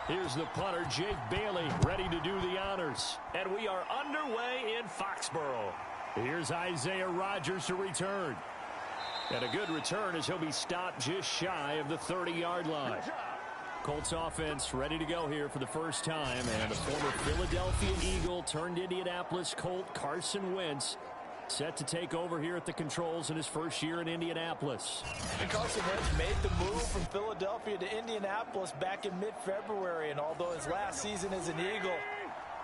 Here's the punter, Jake Bailey, ready to do the honors. And we are underway in Foxborough. Here's Isaiah Rodgers to return. And a good return as he'll be stopped just shy of the 30-yard line. Colts offense ready to go here for the first time. And the former Philadelphia Eagle turned Indianapolis Colt, Carson Wentz, set to take over here at the controls in his first year in Indianapolis. And Carson Wentz made the move from Philadelphia to Indianapolis back in mid-February. And although his last season as an Eagle,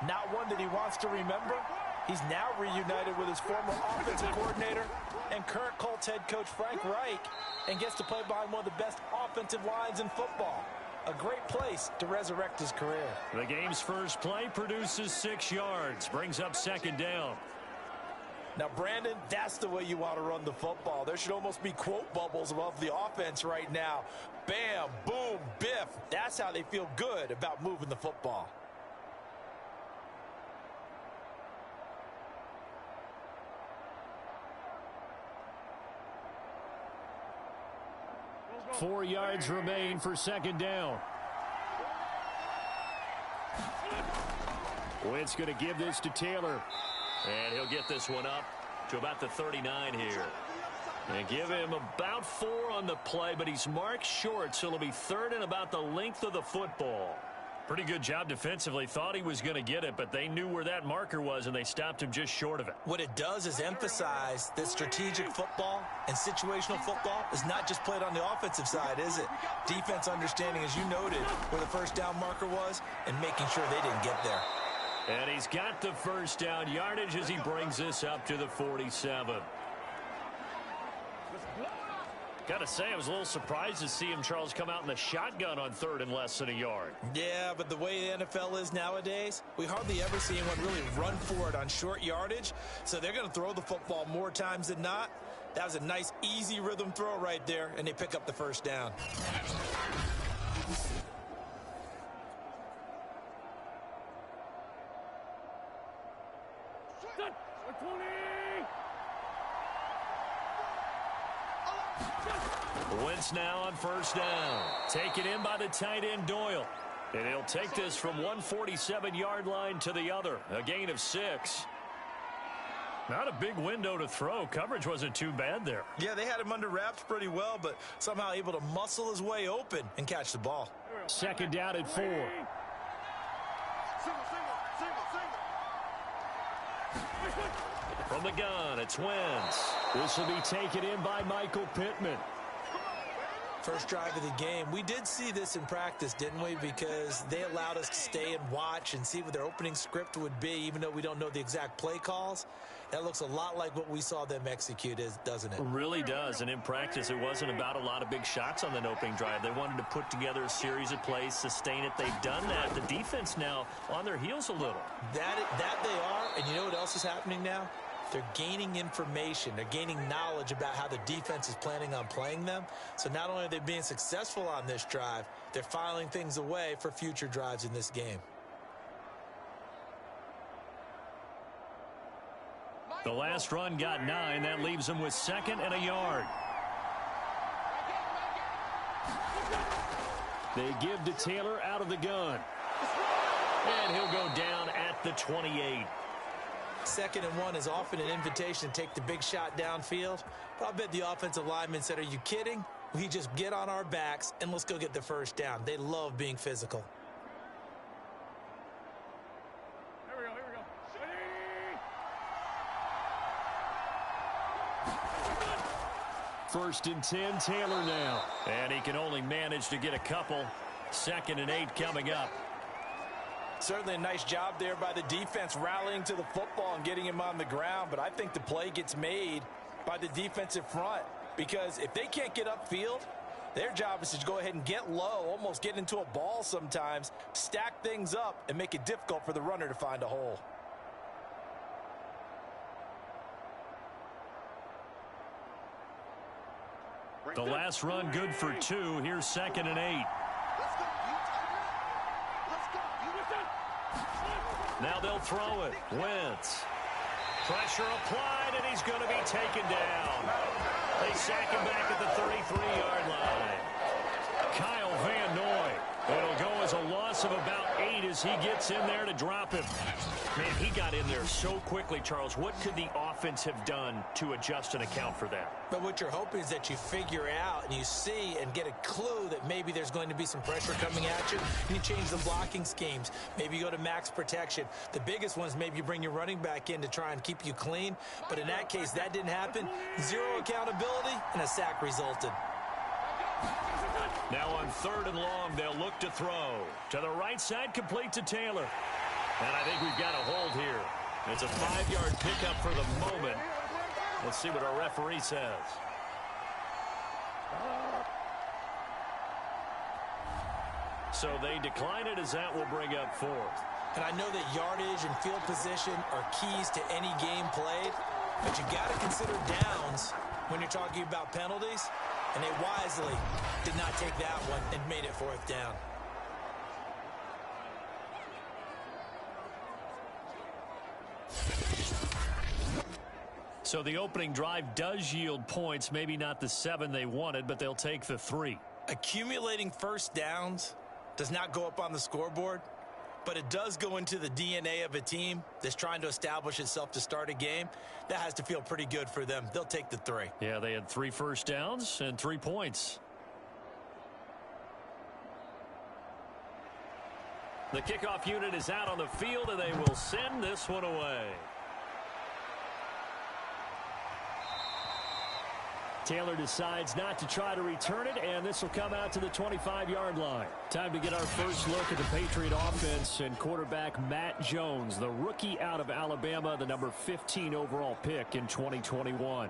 not one that he wants to remember, he's now reunited with his former offensive coordinator and current Colts head coach Frank Reich, and gets to play behind one of the best offensive lines in football. A great place to resurrect his career. The game's first play produces 6 yards, brings up second down. Now, Brandon, that's the way you want to run the football. There should almost be quote bubbles above the offense right now. Bam, boom, biff. That's how they feel good about moving the football. Four yards remain for second down. Wentz going to give this to Taylor. And he'll get this one up to about the 39 here. And give him about 4 on the play, but he's marked short, so it'll be third and about the length of the football. Pretty good job defensively. Thought he was going to get it, but they knew where that marker was, and they stopped him just short of it. What it does is emphasize that strategic football and situational football is not just played on the offensive side, is it? Defense understanding, as you noted, where the first down marker was and making sure they didn't get there. And he's got the first down yardage as he brings this up to the 47. Gotta say, I was a little surprised to see him, Charles, come out in the shotgun on third and less than a yard. Yeah, but the way the NFL is nowadays, we hardly ever see anyone really run for it on short yardage. So they're going to throw the football more times than not. That was a nice, easy rhythm throw right there, and they pick up the first down. Wentz now on first down. Taken in by the tight end Doyle. And he'll take this from one 47-yard line to the other. A gain of 6. Not a big window to throw. Coverage wasn't too bad there. Yeah, they had him under wraps pretty well, but somehow able to muscle his way open and catch the ball. Second down at 4. From the gun, it's Wentz. This will be taken in by Michael Pittman. First drive of the game. We did see this in practice, didn't we? Because they allowed us to stay and watch and see what their opening script would be, even though we don't know the exact play calls. That looks a lot like what we saw them execute, doesn't it? It really does. And in practice, it wasn't about a lot of big shots on that opening drive. They wanted to put together a series of plays, sustain it. They've done that. The defense now on their heels a little. That they are. And you know what else is happening now? They're gaining information. They're gaining knowledge about how the defense is planning on playing them. So not only are they being successful on this drive, they're filing things away for future drives in this game. The last run got 9. That leaves them with second and a yard. They give to Taylor out of the gun. And he'll go down at the 28. Second and 1 is often an invitation to take the big shot downfield. But I bet the offensive lineman said, are you kidding? We just get on our backs and let's go get the first down. They love being physical. Here we go. First and 10, Taylor now. And he can only manage to get a couple. Second and 8 coming up. Certainly a nice job there by the defense rallying to the football and getting him on the ground. But I think the play gets made by the defensive front. Because if they can't get upfield, their job is to go ahead and get low, almost get into a ball sometimes, stack things up, and make it difficult for the runner to find a hole. The last run good for 2. Here's second and 8. Now they'll throw it. Wentz. Pressure applied, and he's going to be taken down. They sack him back at the 33-yard line. Kyle Van Noy. It'll go as a loss of as he gets in there to drop him. Man, he got in there so quickly, Charles. What could the offense have done to adjust and account for that? But what you're hoping is that you figure out and you see and get a clue that maybe there's going to be some pressure coming at you, and you change the blocking schemes. Maybe you go to max protection. The biggest one is maybe you bring your running back in to try and keep you clean. But in that case, that didn't happen. Zero accountability, and a sack resulted. Now on 3rd and long, they'll look to throw. To the right side, complete to Taylor. And I think we've got a hold here. It's a 5-yard pickup for the moment. Let's see what our referee says. So they decline it as that will bring up 4th. And I know that yardage and field position are keys to any game played, but you got to consider downs when you're talking about penalties. And they wisely did not take that one and made it 4th down. So the opening drive does yield points, maybe not the 7 they wanted, but they'll take the 3. Accumulating first downs does not go up on the scoreboard, but it does go into the DNA of a team that's trying to establish itself to start a game. That has to feel pretty good for them. They'll take the 3. Yeah, they had 3 first downs and 3 points. The kickoff unit is out on the field, and they will send this one away. Taylor decides not to try to return it, and this will come out to the 25-yard line. Time to get our first look at the Patriot offense and quarterback Matt Jones, the rookie out of Alabama, the number 15 overall pick in 2021.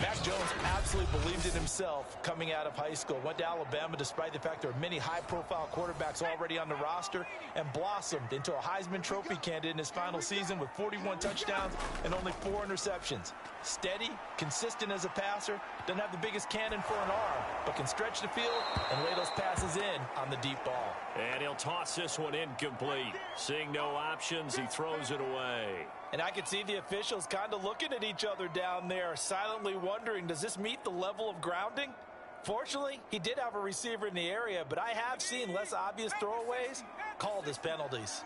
Mac Jones absolutely believed in himself coming out of high school. Went to Alabama despite the fact there are many high-profile quarterbacks already on the roster, and blossomed into a Heisman Trophy candidate in his final season with 41 touchdowns and only 4 interceptions. Steady, consistent as a passer, doesn't have the biggest cannon for an arm, but can stretch the field and lay those passes in on the deep ball. And he'll toss this one incomplete. Seeing no options, he throws it away. And I could see the officials kind of looking at each other down there, silently wondering, does this meet the level of grounding? Fortunately, he did have a receiver in the area, but I have seen less obvious throwaways called as penalties.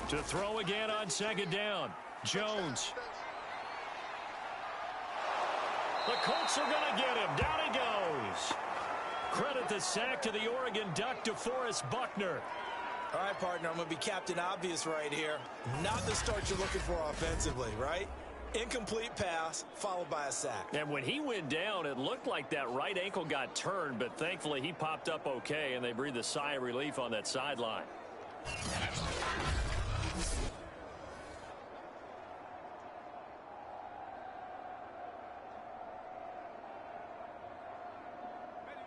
To throw again on 2nd down. Jones. The Colts are going to get him. Down he goes. Credit the sack to the Oregon Duck, DeForest Buckner. All right, partner, I'm going to be Captain Obvious right here. Not the start you're looking for offensively, right? Incomplete pass, followed by a sack. And when he went down, it looked like that right ankle got turned, but thankfully he popped up okay, and they breathed a sigh of relief on that sideline.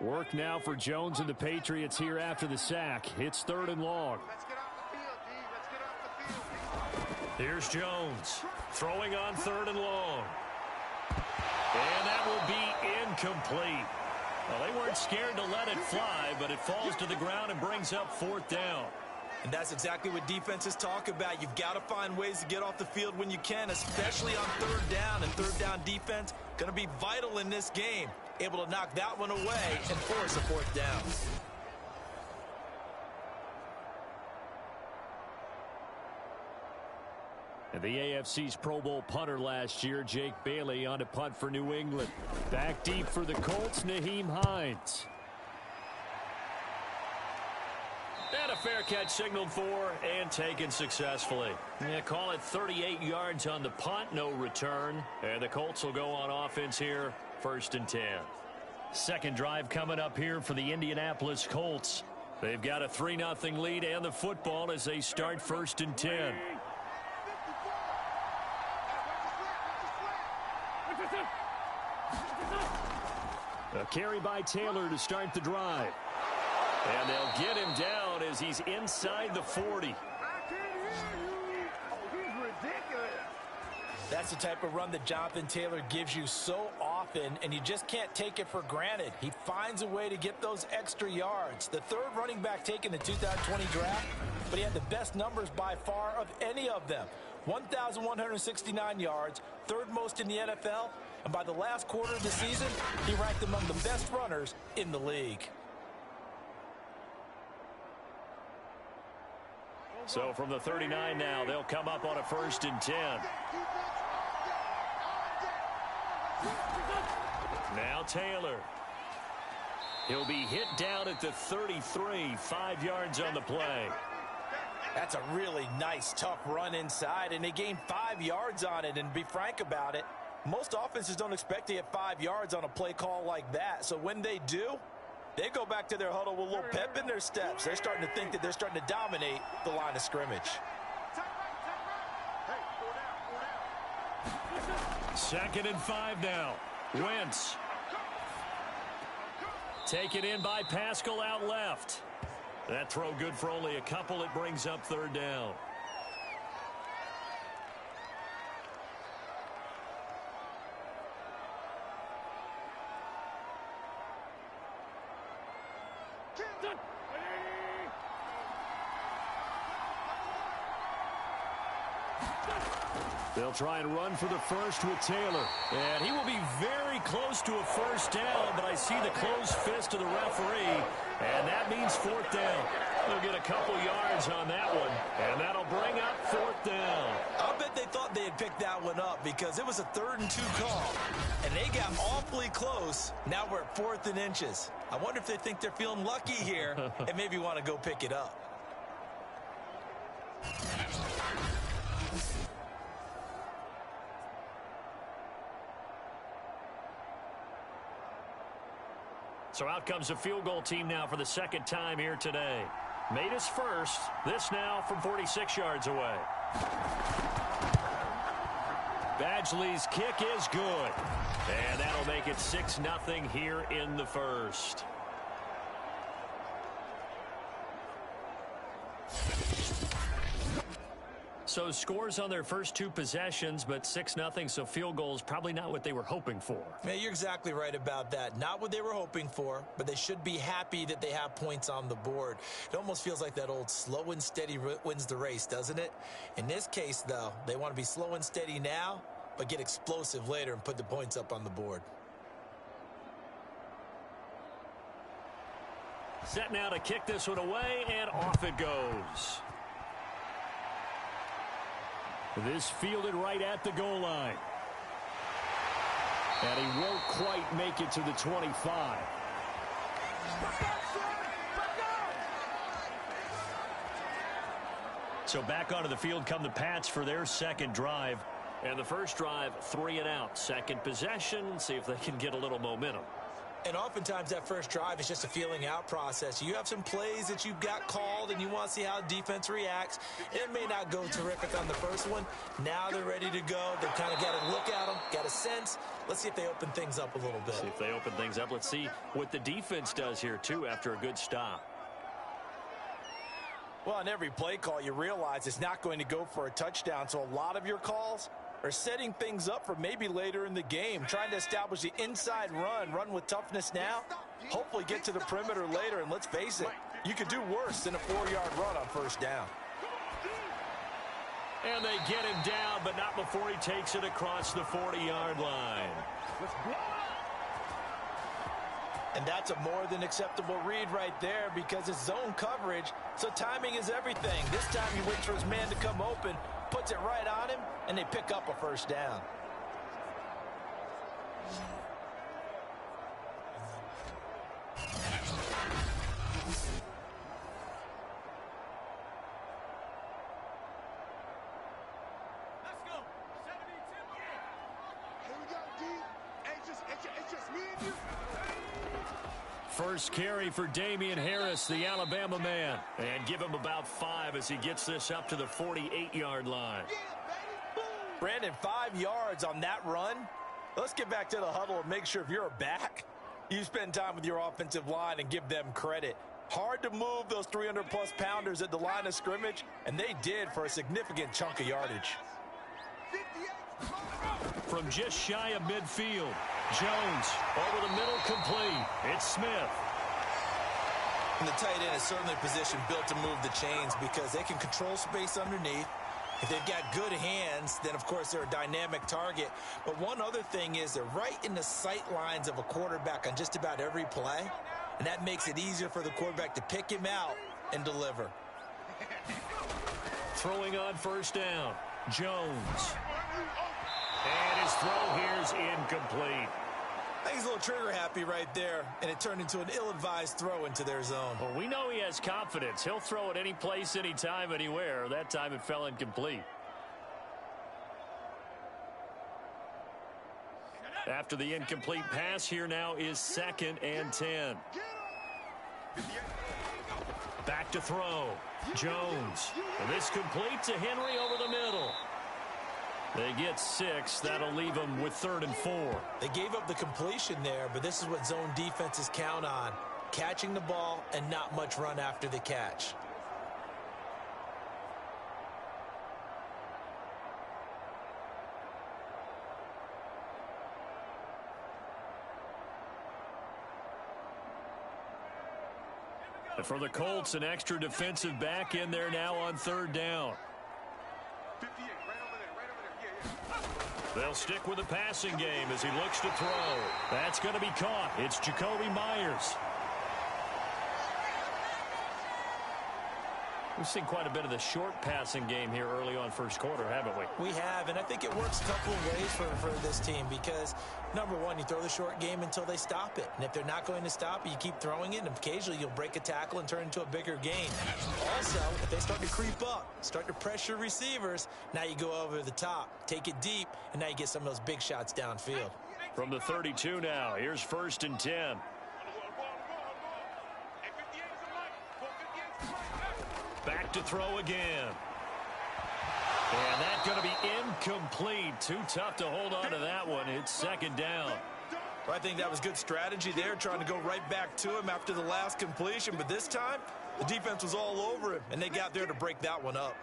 Work now for Jones and the Patriots here after the sack. It's 3rd and long. Let's get off the field, D. Let's get off the field. Here's Jones throwing on 3rd and long. And that will be incomplete. Well, they weren't scared to let it fly, but it falls to the ground and brings up 4th down. And that's exactly what defenses talk about. You've got to find ways to get off the field when you can, especially on 3rd down. And 3rd down defense going to be vital in this game. Able to knock that one away and force a 4th down. And the AFC's Pro Bowl punter last year, Jake Bailey, on to punt for New England. Back deep for the Colts, Naheem Hines. And a fair catch signaled for and taken successfully. Yeah, call it 38 yards on the punt, no return. And the Colts will go on offense here, 1st and 10. Second drive coming up here for the Indianapolis Colts. They've got a 3-0 lead and the football as they start 1st and 10. A carry by Taylor to start the drive. And they'll get him down as he's inside the 40. That's the type of run that Jonathan Taylor gives you so often, and you just can't take it for granted. He finds a way to get those extra yards. The 3rd running back taken in the 2020 draft, but he had the best numbers by far of any of them. 1,169 yards, 3rd most in the NFL, and by the last quarter of the season, he ranked among the best runners in the league. So from the 39 now, they'll come up on a 1st and 10. Now Taylor. He'll be hit down at the 33, 5 yards on the play. That's a really nice, tough run inside, and they gained 5 yards on it. And to be frank about it, most offenses don't expect to get 5 yards on a play call like that. So when they do, they go back to their huddle with a little pep in their steps. They're starting to think that they're starting to dominate the line of scrimmage. 2nd and 5 now. Wentz. Taken in by Pascal out left. That throw good for only a couple. It brings up 3rd down. They'll try and run for the 1st with Taylor. And he will be very close to a 1st down, but I see the closed fist of the referee, and that means 4th down. They'll get a couple yards on that one, and that'll bring up 4th down. I bet they thought they had picked that one up because it was a 3rd and 2 call, and they got awfully close. Now we're at 4th and inches. I wonder if they think they're feeling lucky here and maybe want to go pick it up. So out comes a field goal team now for the 2nd time here today. Made his first. This now from 46 yards away. Badgley's kick is good. And that'll make it 6-0 here in the 1st. So scores on their first 2 possessions, but 6-0, so field goals probably not what they were hoping for. Man, you're exactly right about that. Not what they were hoping for, but they should be happy that they have points on the board. It almost feels like that old slow and steady wins the race, doesn't it? In this case, though, they want to be slow and steady now, but get explosive later and put the points up on the board. Set now to kick this one away, and off it goes. This fielded right at the goal line. And he won't quite make it to the 25. So back onto the field come the Pats for their 2nd drive. And the 1st drive, 3 and out. 2nd possession, see if they can get a little momentum. And oftentimes that 1st drive is just a feeling out process. You have some plays that you've got called and you want to see how the defense reacts. It may not go terrific on the 1st one. Now they're ready to go. They've kind of got to look at them, got a sense. Let's see if they open things up a little bit. See if they open things up. Let's see what the defense does here, too, after a good stop. Well, on every play call, you realize it's not going to go for a touchdown. So a lot of your calls are setting things up for maybe later in the game, trying to establish the inside run with toughness now, hopefully get to the perimeter later, and let's face it, you could do worse than a 4-yard run on 1st down. And they get him down, but not before he takes it across the 40-yard line. And that's a more than acceptable read right there because it's zone coverage, so timing is everything. This time he waits for his man to come open, puts it right on him, and they pick up a 1st down. Let's go. Here we go, D. It's just me and you. First carry for Damian Harris, the Alabama man. And give him about 5 as he gets this up to the 48-yard line. Brandon, 5 yards on that run. Let's get back to the huddle and make sure if you're a back, you spend time with your offensive line and give them credit. Hard to move those 300-plus pounders at the line of scrimmage, and they did for a significant chunk of yardage. From just shy of midfield, Jones over the middle, complete. It's Smith. And the tight end is certainly a position built to move the chains because they can control space underneath. If they've got good hands, then of course they're a dynamic target. But one other thing is they're right in the sight lines of a quarterback on just about every play. And that makes it easier for the quarterback to pick him out and deliver. Throwing on first down. Jones. And his throw here is incomplete. I think he's a little trigger happy right there, and it turned into an ill-advised throw into their zone. Well, we know he has confidence. He'll throw it any place, anytime, anywhere. That time it fell incomplete. After the incomplete pass, here now is 2nd and 10. Back to throw. Jones. And this complete to Henry over the middle. They get 6. That'll leave them with 3rd and 4. They gave up the completion there, but this is what zone defenses count on. Catching the ball and not much run after the catch. And for the Colts, an extra defensive back in there now on 3rd down. They'll stick with the passing game as he looks to throw. That's going to be caught. It's Jacoby Myers. We've seen quite a bit of the short passing game here early on first quarter, haven't we? We have, and I think it works a couple of ways for this team because, number one, you throw the short game until they stop it. And if they're not going to stop it, you keep throwing it, and occasionally you'll break a tackle and turn it into a bigger gain. Also, if they start to creep up, start to pressure receivers, now you go over the top, take it deep, and now you get some of those big shots downfield. From the 32 now, here's 1st and 10. Back to throw again. And that's going to be incomplete. Too tough to hold on to that one. It's 2nd down. Well, I think that was good strategy there, trying to go right back to him after the last completion. But this time, the defense was all over him, and they got there to break that one up.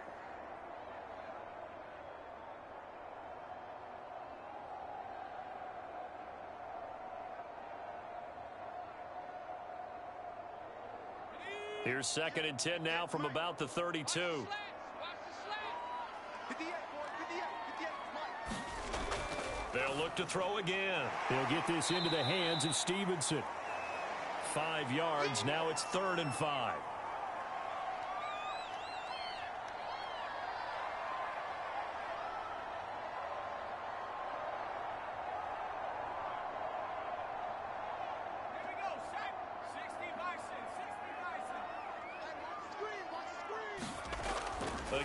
Here's 2nd and 10 now from about the 32. They'll look to throw again. They'll get this into the hands of Stevenson. 5 yards. Now it's 3rd and 5.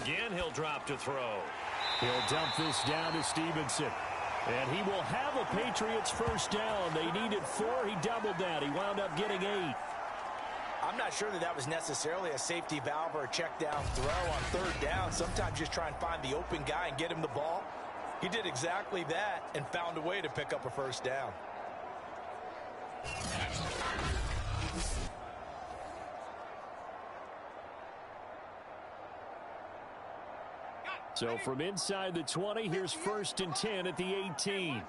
Again, he'll drop to throw. He'll dump this down to Stevenson. And he will have a Patriots first down. They needed 4. He doubled that. He wound up getting 8. I'm not sure that was necessarily a safety valve or a check down throw on 3rd down. Sometimes just try and find the open guy and get him the ball. He did exactly that and found a way to pick up a first down. So from inside the 20, here's 1st and 10 at the 18.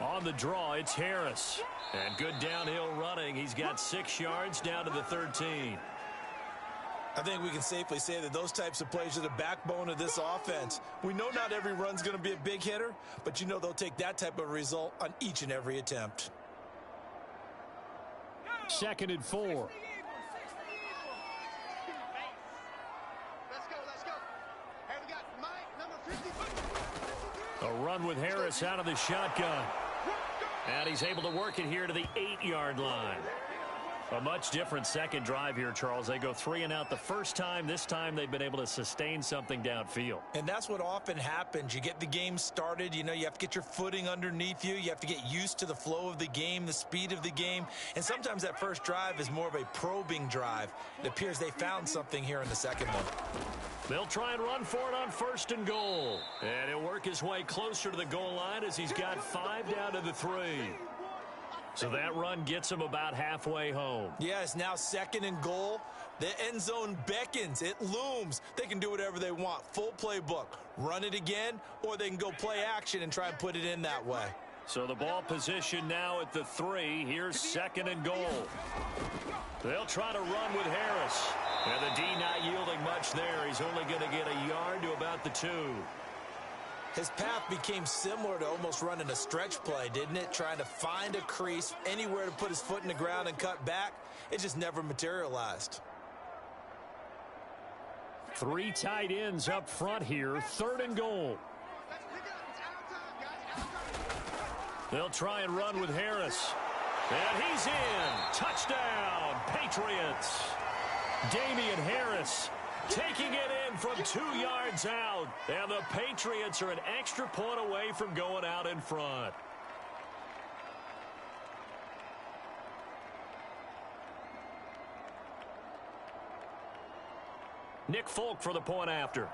On the draw, it's Harris. And good downhill running. He's got 6 yards down to the 13. I think we can safely say that those types of plays are the backbone of this offense. We know not every run's going to be a big hitter, but you know they'll take that type of result on each and every attempt. 2nd and 4. A run with Harris out of the shotgun. And he's able to work it here to the 8-yard line. A much different second drive here, Charles. They go 3 and out the first time. This time they've been able to sustain something downfield. And that's what often happens. You get the game started. You know, you have to get your footing underneath you. You have to get used to the flow of the game, the speed of the game. And sometimes that first drive is more of a probing drive. It appears they found something here in the second one. They'll try and run for it on 1st and goal. And he'll work his way closer to the goal line as he's got 5 down to the 3. So that run gets him about halfway home. Yeah, it's now 2nd and goal. The end zone beckons. It looms. They can do whatever they want. Full playbook. Run it again, or they can go play action and try and put it in that way. So the ball position now at the 3. Here's 2nd and goal. They'll try to run with Harris. And the D not yielding much there. He's only going to get a yard to about the 2. His path became similar to almost running a stretch play, didn't it? Trying to find a crease, anywhere to put his foot in the ground and cut back. It just never materialized. 3 tight ends up front here, 3rd and goal. They'll try and run with Harris. And he's in. Touchdown, Patriots. Damian Harris taking it in from 2 yards out. And the Patriots are an extra point away from going out in front. Nick Folk for the point after.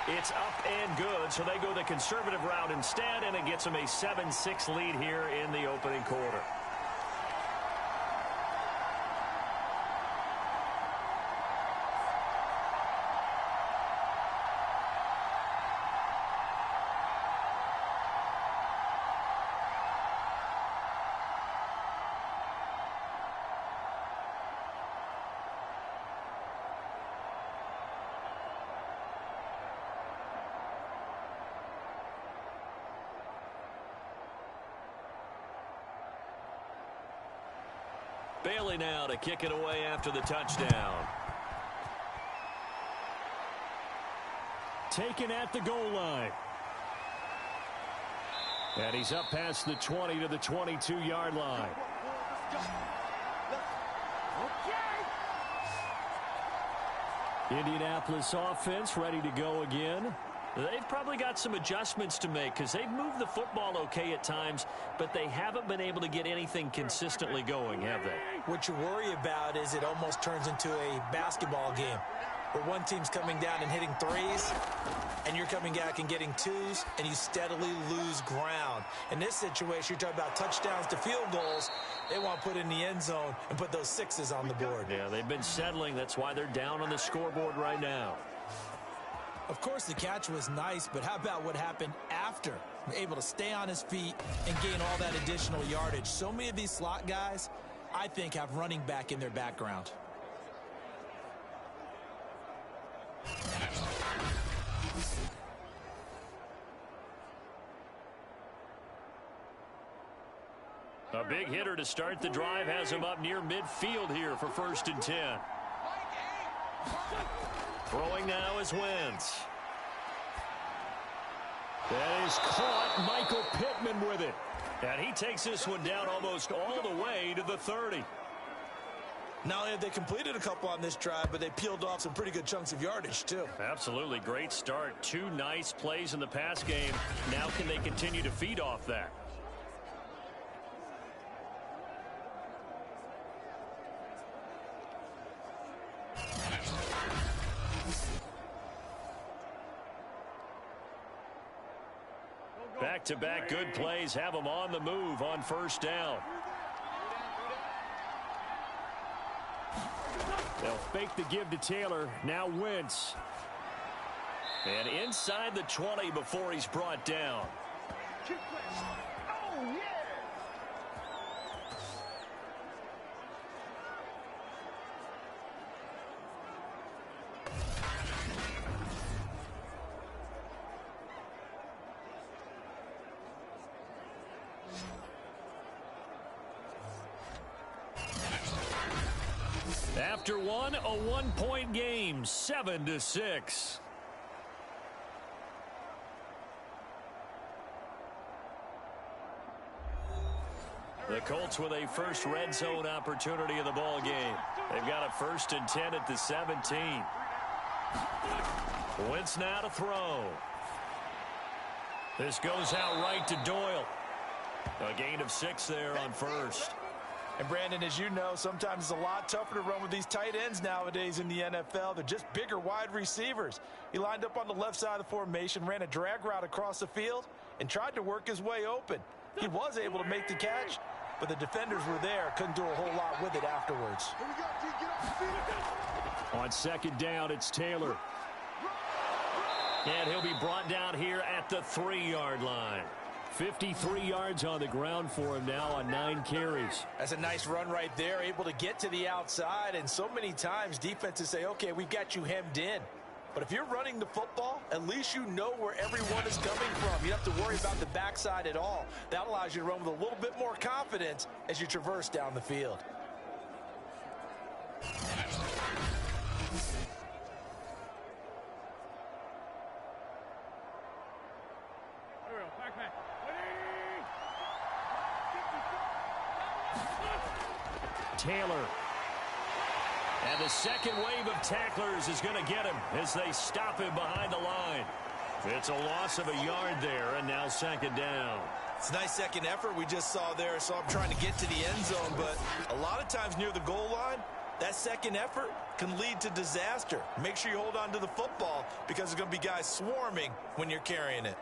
It's up and good, so they go the conservative route instead, and it gets them a 7-6 lead here in the opening quarter. Bailey now to kick it away after the touchdown. Taken at the goal line. And he's up past the 20 to the 22-yard line. Indianapolis offense ready to go again. They've probably got some adjustments to make because they've moved the football okay at times, but they haven't been able to get anything consistently going, have they? What you worry about is it almost turns into a basketball game where one team's coming down and hitting threes, and you're coming back and getting twos, and you steadily lose ground. In this situation, you're talking about touchdowns to field goals. They want to put in the end zone and put those sixes on the board. Yeah, they've been settling. That's why they're down on the scoreboard right now. Of course, the catch was nice, but how about what happened after? Able to stay on his feet and gain all that additional yardage. So many of these slot guys, I think, have running back in their background. A big hitter to start the drive has him up near midfield here for 1st and 10. Throwing now is Wentz. That is caught. Michael Pittman with it. And he takes this one down almost all the way to the 30. Not only have they completed a couple on this drive, but they peeled off some pretty good chunks of yardage, too. Absolutely. Great start. 2 nice plays in the pass game. Now can they continue to feed off that? Back-to-back good plays have them on the move on 1st down. They'll fake the give to Taylor. Now Wentz. And inside the 20 before he's brought down. Oh, yeah. After one, a 1-point game, 7-6. The Colts with a first red zone opportunity in the ball game. They've got a 1st and 10 at the 17. Wentz now to throw. This goes out right to Doyle. A gain of 6 there on 1st. And, Brandon, as you know, sometimes it's a lot tougher to run with these tight ends nowadays in the NFL. They're just bigger wide receivers. He lined up on the left side of the formation, ran a drag route across the field, and tried to work his way open. He was able to make the catch, but the defenders were there. Couldn't do a whole lot with it afterwards. On 2nd down, it's Taylor. And he'll be brought down here at the 3-yard line. 53 yards on the ground for him now on 9 carries. That's a nice run right there, able to get to the outside. And so many times defenses say, okay, we've got you hemmed in. But if you're running the football, at least you know where everyone is coming from. You don't have to worry about the backside at all. That allows you to run with a little bit more confidence as you traverse down the field. Taylor. And the second wave of tacklers is going to get him as they stop him behind the line. It's a loss of a yard there, and now second down. It's a nice second effort we just saw there, so I'm trying to get to the end zone, but a lot of times near the goal line, that second effort can lead to disaster. Make sure you hold on to the football because there's going to be guys swarming when you're carrying it.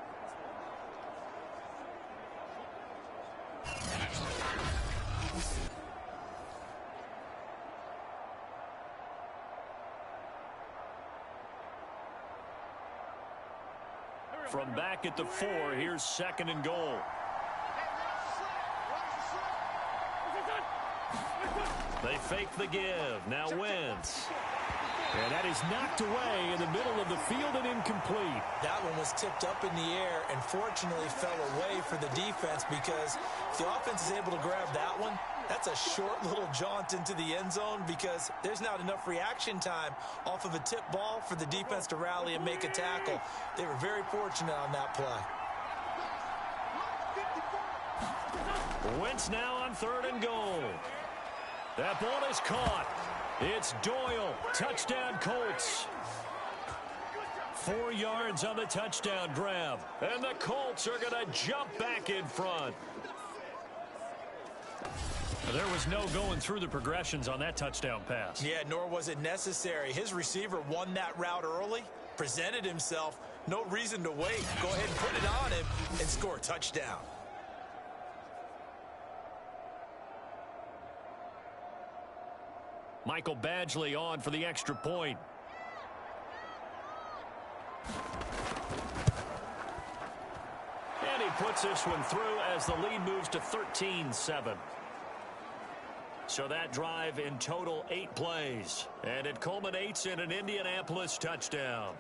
From back at the 4, here's second and goal. They fake the give. Now Wentz. And that is knocked away in the middle of the field and incomplete. That one was tipped up in the air and fortunately fell away for the defense, because if the offense is able to grab that one, that's a short little jaunt into the end zone because there's not enough reaction time off of a tip ball for the defense to rally and make a tackle. They were very fortunate on that play. Wentz now on third and goal. That ball is caught. It's Doyle. Touchdown Colts. 4 yards on the touchdown grab. And the Colts are going to jump back in front. There was no going through the progressions on that touchdown pass. Yeah, nor was it necessary. His receiver won that route early, presented himself. No reason to wait. Go ahead and put it on him and score a touchdown. Michael Badgley on for the extra point. And he puts this one through as the lead moves to 13-7. So that drive in total 8 plays. And it culminates in an Indianapolis touchdown.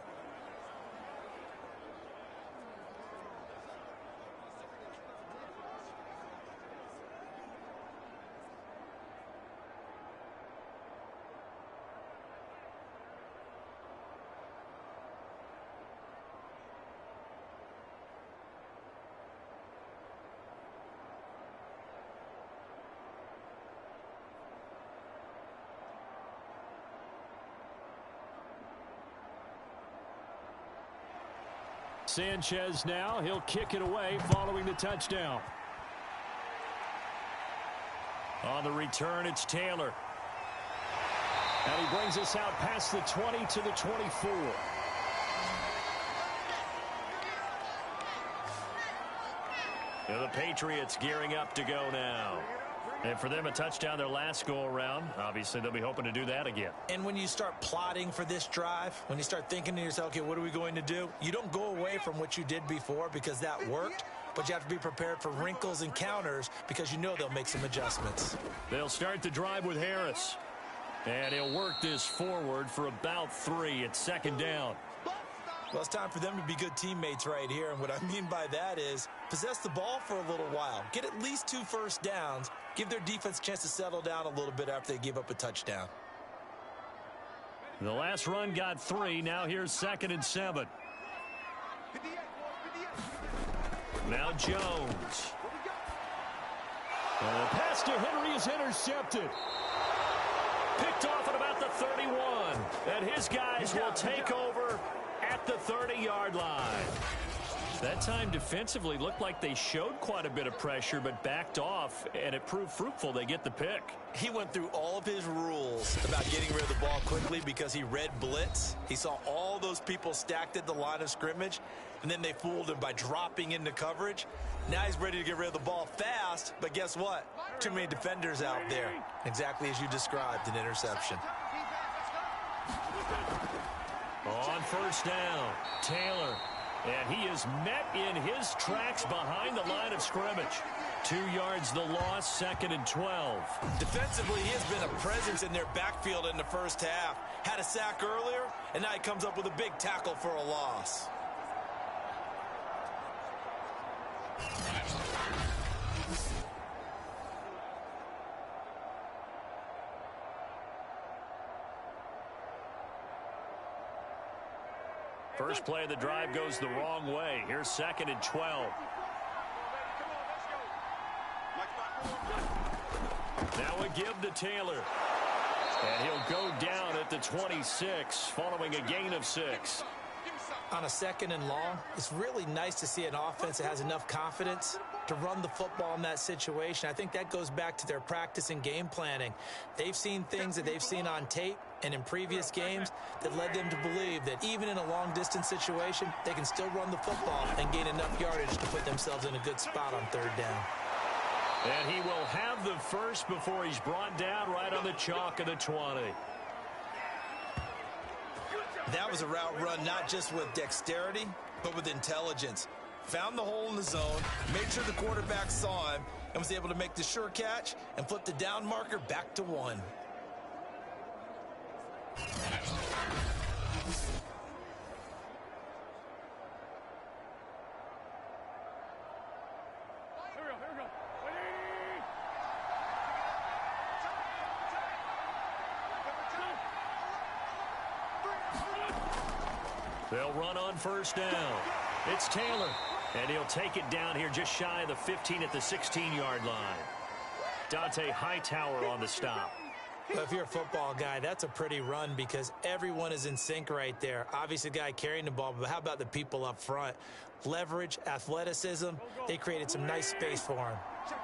Sanchez now, he'll kick it away following the touchdown. On the return, it's Taylor. And he brings us out past the 20 to the 24. And the Patriots gearing up to go now. And for them, a touchdown their last go-around. Obviously, they'll be hoping to do that again. And when you start plotting for this drive, when you start thinking to yourself, okay, what are we going to do? You don't go away from what you did before because that worked, but you have to be prepared for wrinkles and counters because you know they'll make some adjustments. They'll start the drive with Harris. And he'll work this forward for about 3 at second down. Well, it's time for them to be good teammates right here. And what I mean by that is possess the ball for a little while. Get at least 2 first downs. Give their defense a chance to settle down a little bit after they give up a touchdown. The last run got 3. Now here's 2nd and 7. Now Jones. And the pass to Henry is intercepted. Picked off at about the 31. And his guys will take over at the 30-yard line. That time defensively looked like they showed quite a bit of pressure but backed off, and it proved fruitful. They get the pick. He went through all of his rules about getting rid of the ball quickly because he read blitz. He saw all those people stacked at the line of scrimmage, and then they fooled him by dropping into coverage. Now he's ready to get rid of the ball fast, but guess what? Too many defenders out there. Exactly as you described, an interception. On first down, Taylor. And he is met in his tracks behind the line of scrimmage. 2 yards the loss, 2nd and 12. Defensively, he has been a presence in their backfield in the first half. Had a sack earlier, and now he comes up with a big tackle for a loss. First play of the drive goes the wrong way. Here's 2nd and 12. Now a give to Taylor. And he'll go down at the 26 following a gain of 6. On a 2nd and long, it's really nice to see an offense that has enough confidence to run the football in that situation. I think that goes back to their practice and game planning. They've seen things that they've seen on tape and in previous games that led them to believe that even in a long-distance situation, they can still run the football and gain enough yardage to put themselves in a good spot on 3rd down. And he will have the first before he's brought down right on the chalk of the 20. That was a route run not just with dexterity, but with intelligence. Found the hole in the zone, made sure the quarterback saw him, and was able to make the sure catch and flip the down marker back to 1. They'll run on 1st down. It's Taylor, and he'll take it down here just shy of the 15 at the 16-yard line. Dante Hightower on the stop. Well, if you're a football guy, that's a pretty run because everyone is in sync right there. Obviously, the guy carrying the ball, but how about the people up front? Leverage, athleticism, they created some nice space for him.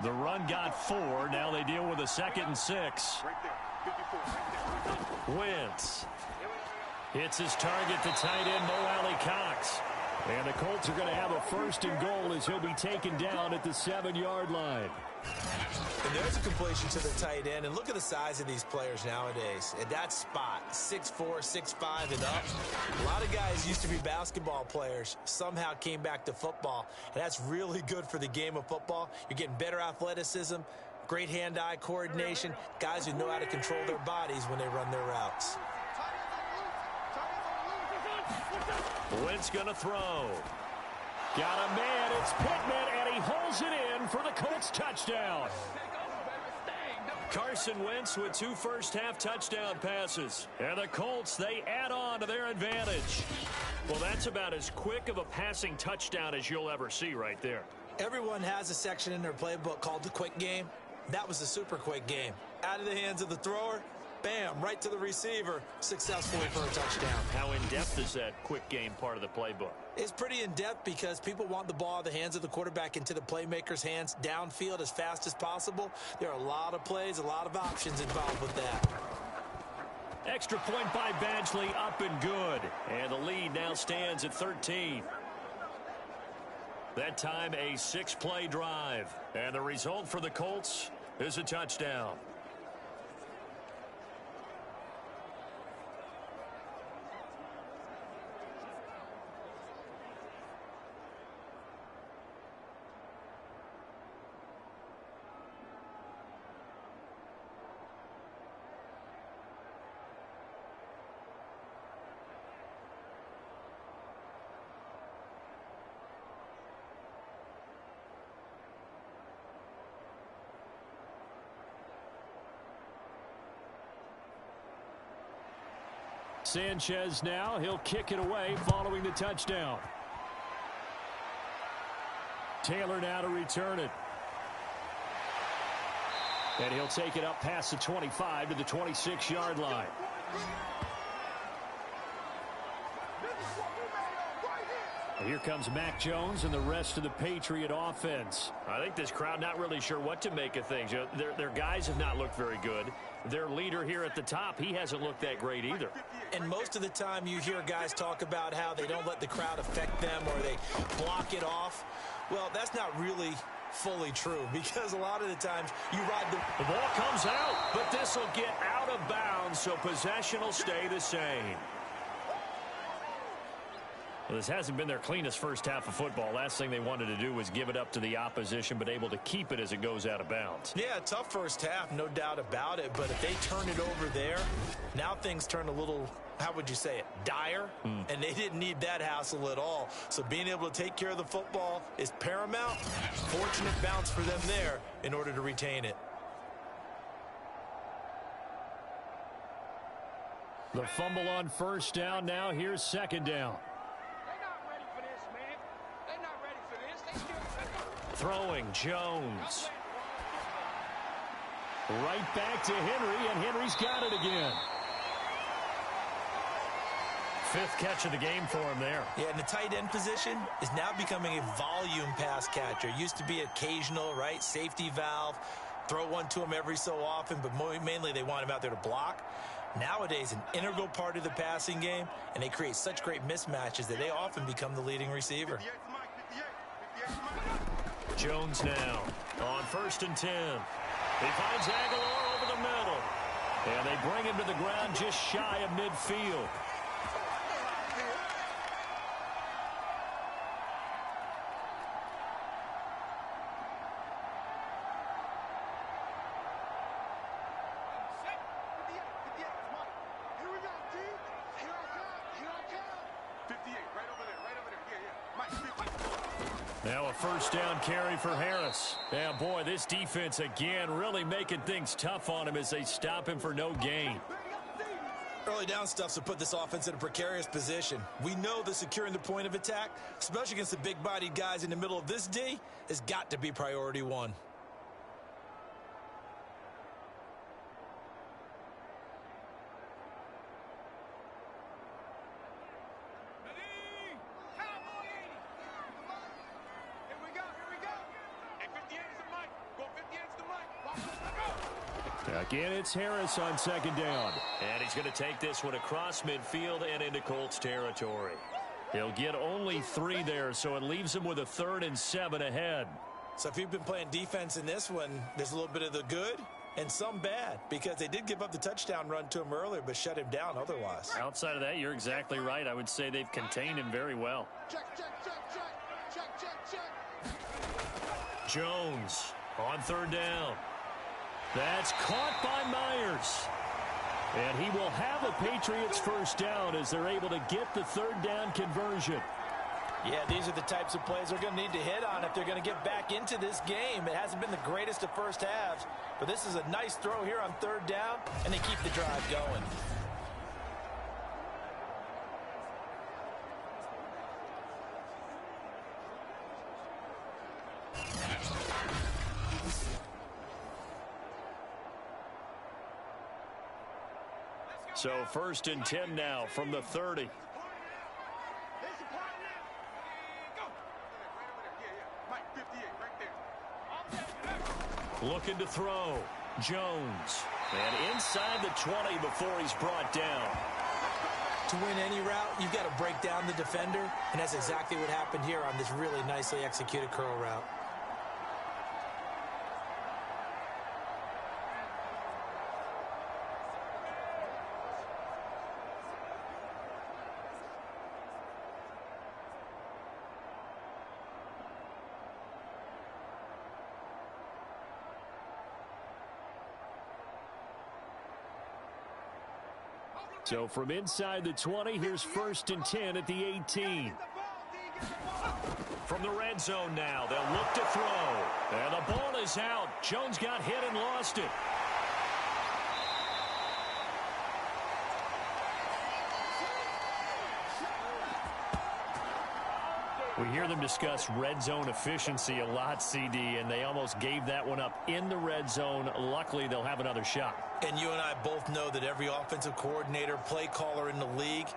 The run got 4. Now they deal with a 2nd and 6. Wentz hits his target, the tight end, Mo Alley Cox. And the Colts are going to have a 1st and goal as he'll be taken down at the 7-yard line. And there's a completion to the tight end. And look at the size of these players nowadays. At that spot, 6'4", 6'5", and up. A lot of guys used to be basketball players, somehow came back to football. And that's really good for the game of football. You're getting better athleticism, great hand-eye coordination, guys who know how to control their bodies when they run their routes. Wentz going to throw. Got a man, it's Pittman, and he holds it in for the Colts touchdown. Carson Wentz with 2 first-half touchdown passes. And the Colts, they add on to their advantage. Well, that's about as quick of a passing touchdown as you'll ever see right there. Everyone has a section in their playbook called the quick game. That was the super quick game. Out of the hands of the thrower, bam, right to the receiver, successfully for a touchdown. How in-depth is that quick game part of the playbook? It's pretty in-depth because people want the ball out of the hands of the quarterback into the playmaker's hands downfield as fast as possible. There are a lot of plays, a lot of options involved with that. Extra point by Badgley, up and good. And the lead now stands at 13. That time a 6-play drive. And the result for the Colts is a touchdown. Sanchez now, he'll kick it away following the touchdown. Taylor now to return it. And he'll take it up past the 25 to the 26-yard line. Here comes Mac Jones and the rest of the Patriot offense. I think this crowd not really sure what to make of things. You know, their guys have not looked very good. Their leader here at the top, he hasn't looked that great either. And most of the time you hear guys talk about how they don't let the crowd affect them or they block it off. Well, that's not really fully true because a lot of the times you ride the ball comes out, but this will get out of bounds, so possession will stay the same. Well, this hasn't been their cleanest first half of football. Last thing they wanted to do was give it up to the opposition, but able to keep it as it goes out of bounds. Yeah, tough first half, no doubt about it. But if they turn it over there, now things turn a little, how would you say it, dire? And they didn't need that hassle at all. So being able to take care of the football is paramount. Fortunate bounce for them there in order to retain it. The fumble on first down. Now here's second down. Throwing Jones. Right back to Henry, and Henry's got it again. Fifth catch of the game for him there. Yeah, and the tight end position is now becoming a volume pass catcher. Used to be occasional, right? Safety valve. Throw one to him every so often, but mainly they want him out there to block. Nowadays, an integral part of the passing game, and they create such great mismatches that they often become the leading receiver. Jones now on 1st and 10. He finds Aguilar over the middle. And they bring him to the ground just shy of midfield. Now a first down carry for Harris. Yeah, boy, this defense again really making things tough on him as they stop him for no gain. Early down stuffs will put this offense in a precarious position. We know that securing the point of attack, especially against the big-bodied guys in the middle of this D, has got to be priority one. Again, it's Harris on second down. And he's going to take this one across midfield and into Colts territory. He'll get only 3 there, so it leaves him with a 3rd and 7 ahead. So if you've been playing defense in this one, there's a little bit of the good and some bad, because they did give up the touchdown run to him earlier, but shut him down otherwise. Outside of that, you're exactly right. I would say they've contained him very well. Jones on 3rd down. That's caught by Myers. And he will have a Patriots first down as they're able to get the 3rd down conversion. Yeah, these are the types of plays they're going to need to hit on if they're going to get back into this game. It hasn't been the greatest of first halves, but this is a nice throw here on 3rd down, and they keep the drive going. So 1st and 10 now from the 30. Looking to throw. Jones. And inside the 20 before he's brought down. To win any route, you've got to break down the defender, and that's exactly what happened here on this really nicely executed curl route. So from inside the 20, here's 1st and 10 at the 18. From the red zone now, they'll look to throw. And the ball is out. Jones got hit and lost it. We hear them discuss red zone efficiency a lot, CD, and they almost gave that one up in the red zone. Luckily, they'll have another shot. And you and I both know that every offensive coordinator, play caller in the league,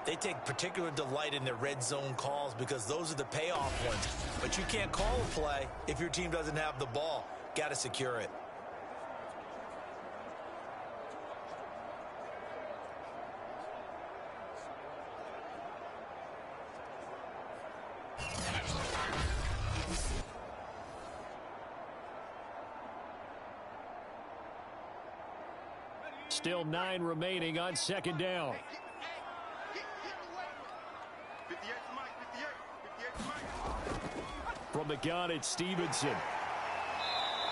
they take particular delight in their red zone calls because those are the payoff ones. But you can't call a play if your team doesn't have the ball. Got to secure it. Still 9 remaining on second down. Get away. 58 to Mike. From the gun, it's Stevenson.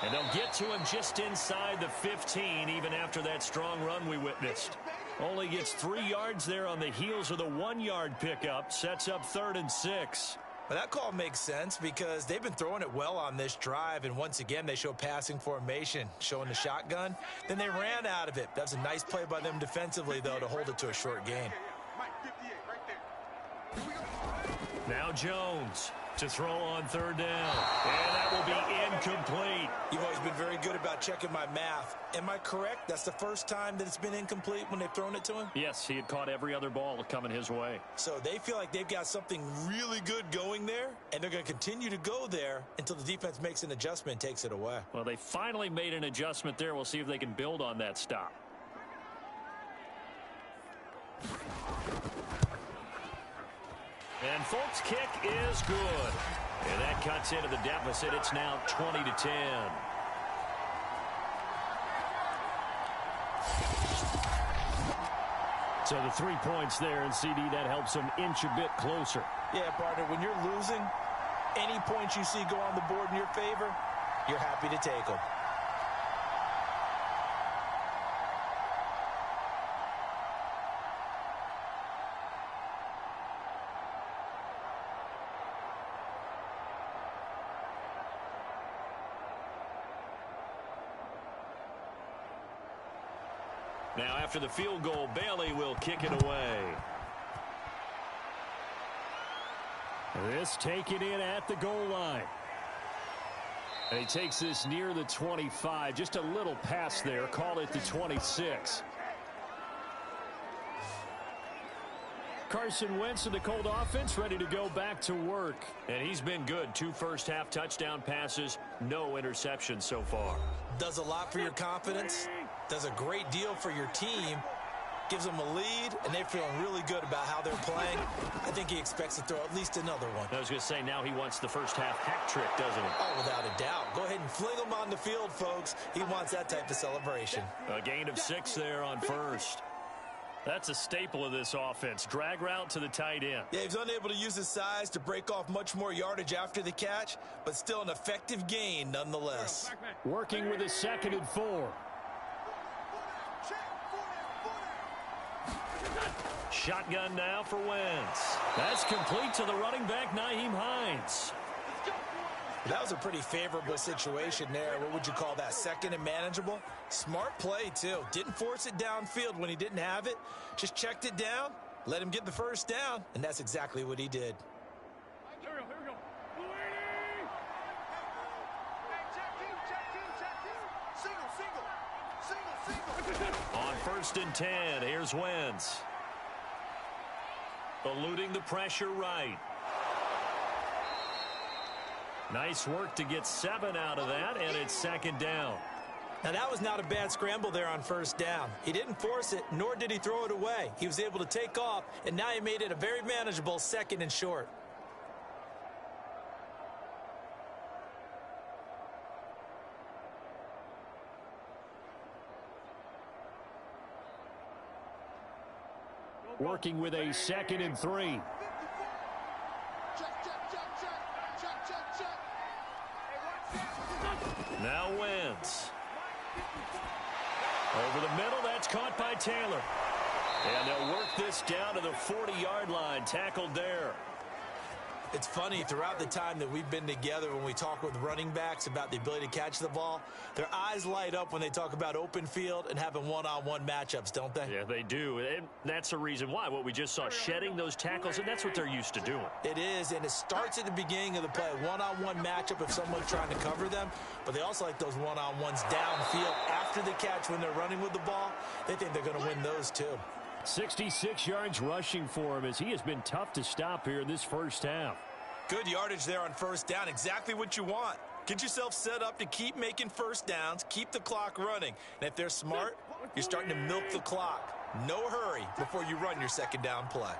And they'll get to him just inside the 15, even after that strong run we witnessed. Only gets 3 yards there on the heels of the 1-yard pickup. Sets up 3rd and 6. Well, that call makes sense because they've been throwing it well on this drive, and once again, they show passing formation, showing the shotgun. Then they ran out of it. That's a nice play by them defensively, though, to hold it to a short gain. Now Jones to throw on 3rd down. And that will be incomplete. You've always been very good about checking my math. Am I correct? That's the first time that it's been incomplete when they've thrown it to him? Yes, he had caught every other ball coming his way. So they feel like they've got something really good going there, and they're going to continue to go there until the defense makes an adjustment and takes it away. Well, they finally made an adjustment there. We'll see if they can build on that stop. And Folks' kick is good. And that cuts into the deficit. It's now 20-10. So the 3 points there, and CD, that helps them inch a bit closer. Yeah, partner, when you're losing, any points you see go on the board in your favor, you're happy to take them. Now, after the field goal, Bailey will kick it away. This taken in at the goal line. And he takes this near the 25. Just a little pass there. Call it the 26. Carson Wentz and the Colt offense ready to go back to work. And he's been good. 2 first-half touchdown passes. No interceptions so far. Does a lot for your confidence. Does a great deal for your team. Gives them a lead, and they're feeling really good about how they're playing. I think he expects to throw at least another one. I was going to say, now he wants the first-half hack trick, doesn't he? Oh, without a doubt. Go ahead and fling him on the field, folks. He wants that type of celebration. A gain of 6 there on first. That's a staple of this offense. Drag route to the tight end. Yeah, he's unable to use his size to break off much more yardage after the catch, but still an effective gain nonetheless. Working with a 2nd and 4. Shotgun now for Wentz. That's complete to the running back, Nyheim Hines. That was a pretty favorable situation there. What would you call that? 2nd and manageable? Smart play, too. Didn't force it downfield when he didn't have it. Just checked it down, let him get the first down, and that's exactly what he did. Here we go. Single. On 1st and 10, here's Wentz. Eluding the pressure right. Nice work to get 7 out of that, and it's 2nd down. Now, that was not a bad scramble there on 1st down. He didn't force it, nor did he throw it away. He was able to take off, and now he made it a very manageable 2nd and short. Working with a 2nd and 3. Now Wentz. Over the middle, that's caught by Taylor. And they'll work this down to the 40-yard line, tackled there. It's funny, throughout the time that we've been together, when we talk with running backs about the ability to catch the ball, their eyes light up when they talk about open field and having one-on-one matchups, don't they? Yeah, they do. And that's the reason why. What we just saw, shedding those tackles, and that's what they're used to doing. It is, and it starts at the beginning of the play. One-on-one matchup if someone's trying to cover them, but they also like those one-on-ones downfield after the catch when they're running with the ball. They think they're going to win those, too. 66 yards rushing for him as he has been tough to stop here in this first half. Good yardage there on 1st down. Exactly what you want. Get yourself set up to keep making 1st downs, keep the clock running. And if they're smart, you're starting to milk the clock. No hurry before you run your 2nd down play.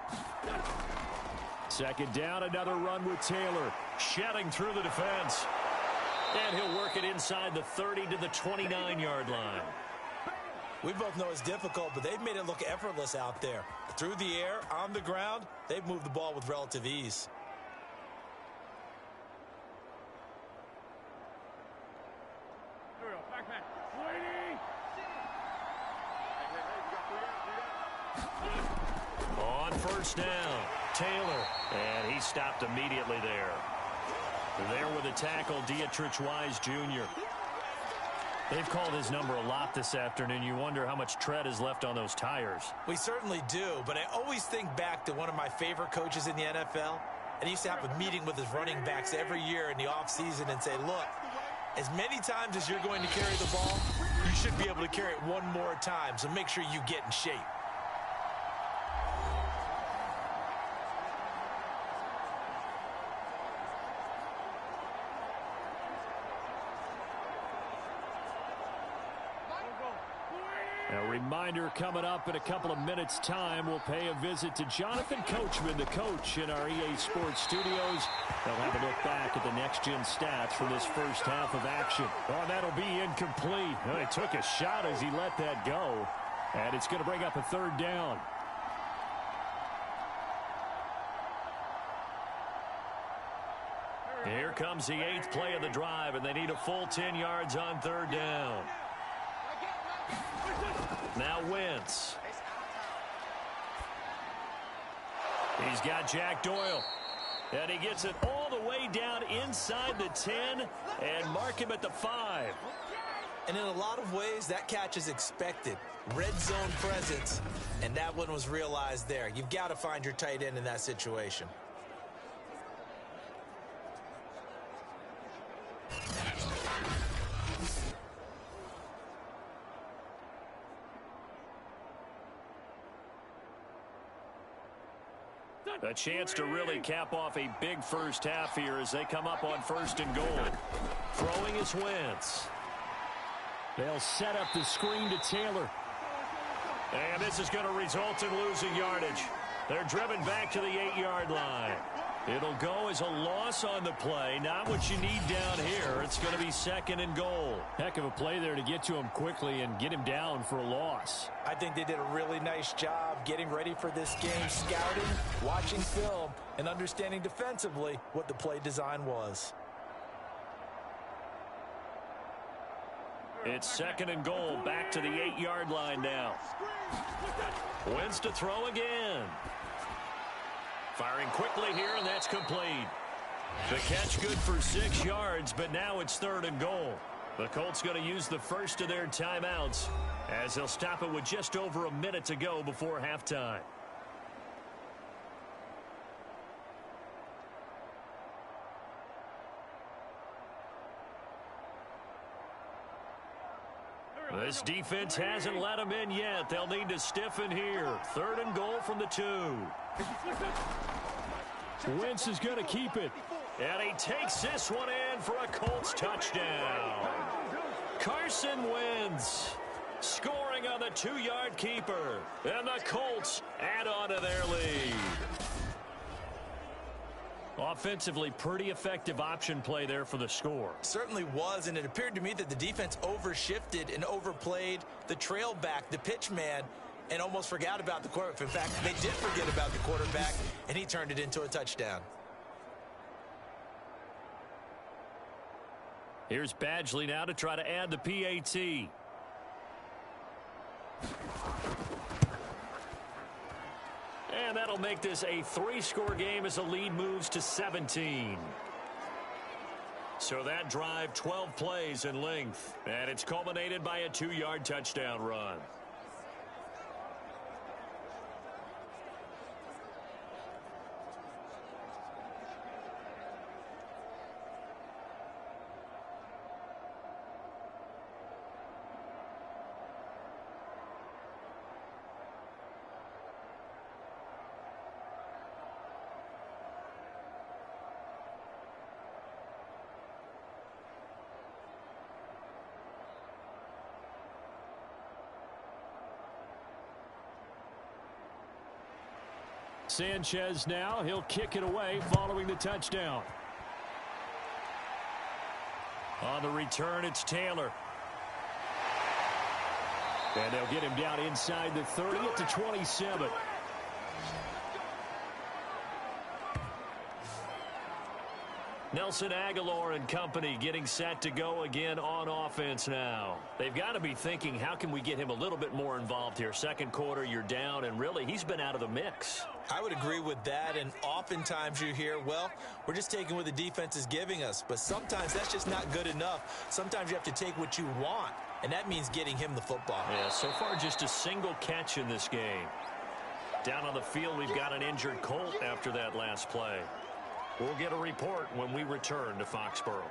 2nd down, another run with Taylor. Shedding through the defense. And he'll work it inside the 30 to the 29-yard line. We both know it's difficult, but they've made it look effortless out there. Through the air, on the ground, they've moved the ball with relative ease. first down. Taylor, and he stopped immediately there. There with a tackle, Dietrich Wise Jr. They've called his number a lot this afternoon. You wonder how much tread is left on those tires. We certainly do, but I always think back to one of my favorite coaches in the NFL. And he used to have a meeting with his running backs every year in the offseason and say, look, as many times as you're going to carry the ball, you should be able to carry it one more time, so make sure you get in shape. A reminder coming up in a couple of minutes' time. We'll pay a visit to Jonathan Coachman, the coach in our EA Sports studios. They'll have a look back at the next-gen stats from this first half of action. Oh, that'll be incomplete. Oh, he took a shot as he let that go. And it's going to bring up a third down. Here comes the 8th play of the drive, and they need a full 10 yards on third down. Now Wentz. He's got Jack Doyle. And he gets it all the way down inside the 10 and mark him at the 5. And in a lot of ways, that catch is expected. Red zone presence, and that one was realized there. You've got to find your tight end in that situation. A chance to really cap off a big first half here as they come up on 1st and goal. Throwing is Wentz. They'll set up the screen to Taylor. And this is going to result in losing yardage. They're driven back to the 8-yard line. It'll go as a loss on the play. Not what you need down here. It's going to be 2nd and goal. Heck of a play there to get to him quickly and get him down for a loss. I think they did a really nice job getting ready for this game, scouting, watching film, and understanding defensively what the play design was. It's 2nd and goal, back to the 8-yard line now. Wentz to throw again. Firing quickly here, and that's complete. The catch good for 6 yards, but now it's 3rd and goal. The Colts going to use the first of their timeouts as they'll stop it with just over a minute to go before halftime. This defense hasn't let them in yet. They'll need to stiffen here. 3rd and goal from the 2. Wentz is going to keep it. And he takes this one in for a Colts touchdown. Carson Wentz scoring on the 2-yard keeper. And the Colts add on to their lead. Offensively, pretty effective option play there for the score. Certainly was, and it appeared to me that the defense overshifted and overplayed the trail back, the pitch man, and almost forgot about the quarterback. In fact, they did forget about the quarterback, and he turned it into a touchdown. Here's Badgley now to try to add the PAT. And that'll make this a 3-score game as the lead moves to 17. So that drive, 12 plays in length. And it's culminated by a 2-yard touchdown run. Sanchez now, he'll kick it away following the touchdown. On the return, it's Taylor. And they'll get him down inside the 30 at the 27. Nelson Aguilar and company getting set to go again on offense now. They've got to be thinking, how can we get him a little bit more involved here? Second quarter, you're down, and really, he's been out of the mix. I would agree with that, and oftentimes you hear, well, we're just taking what the defense is giving us, but sometimes that's just not good enough. Sometimes you have to take what you want, and that means getting him the football. Yeah, so far just a single catch in this game. Down on the field, we've got an injured Colt after that last play. We'll get a report when we return to Foxborough.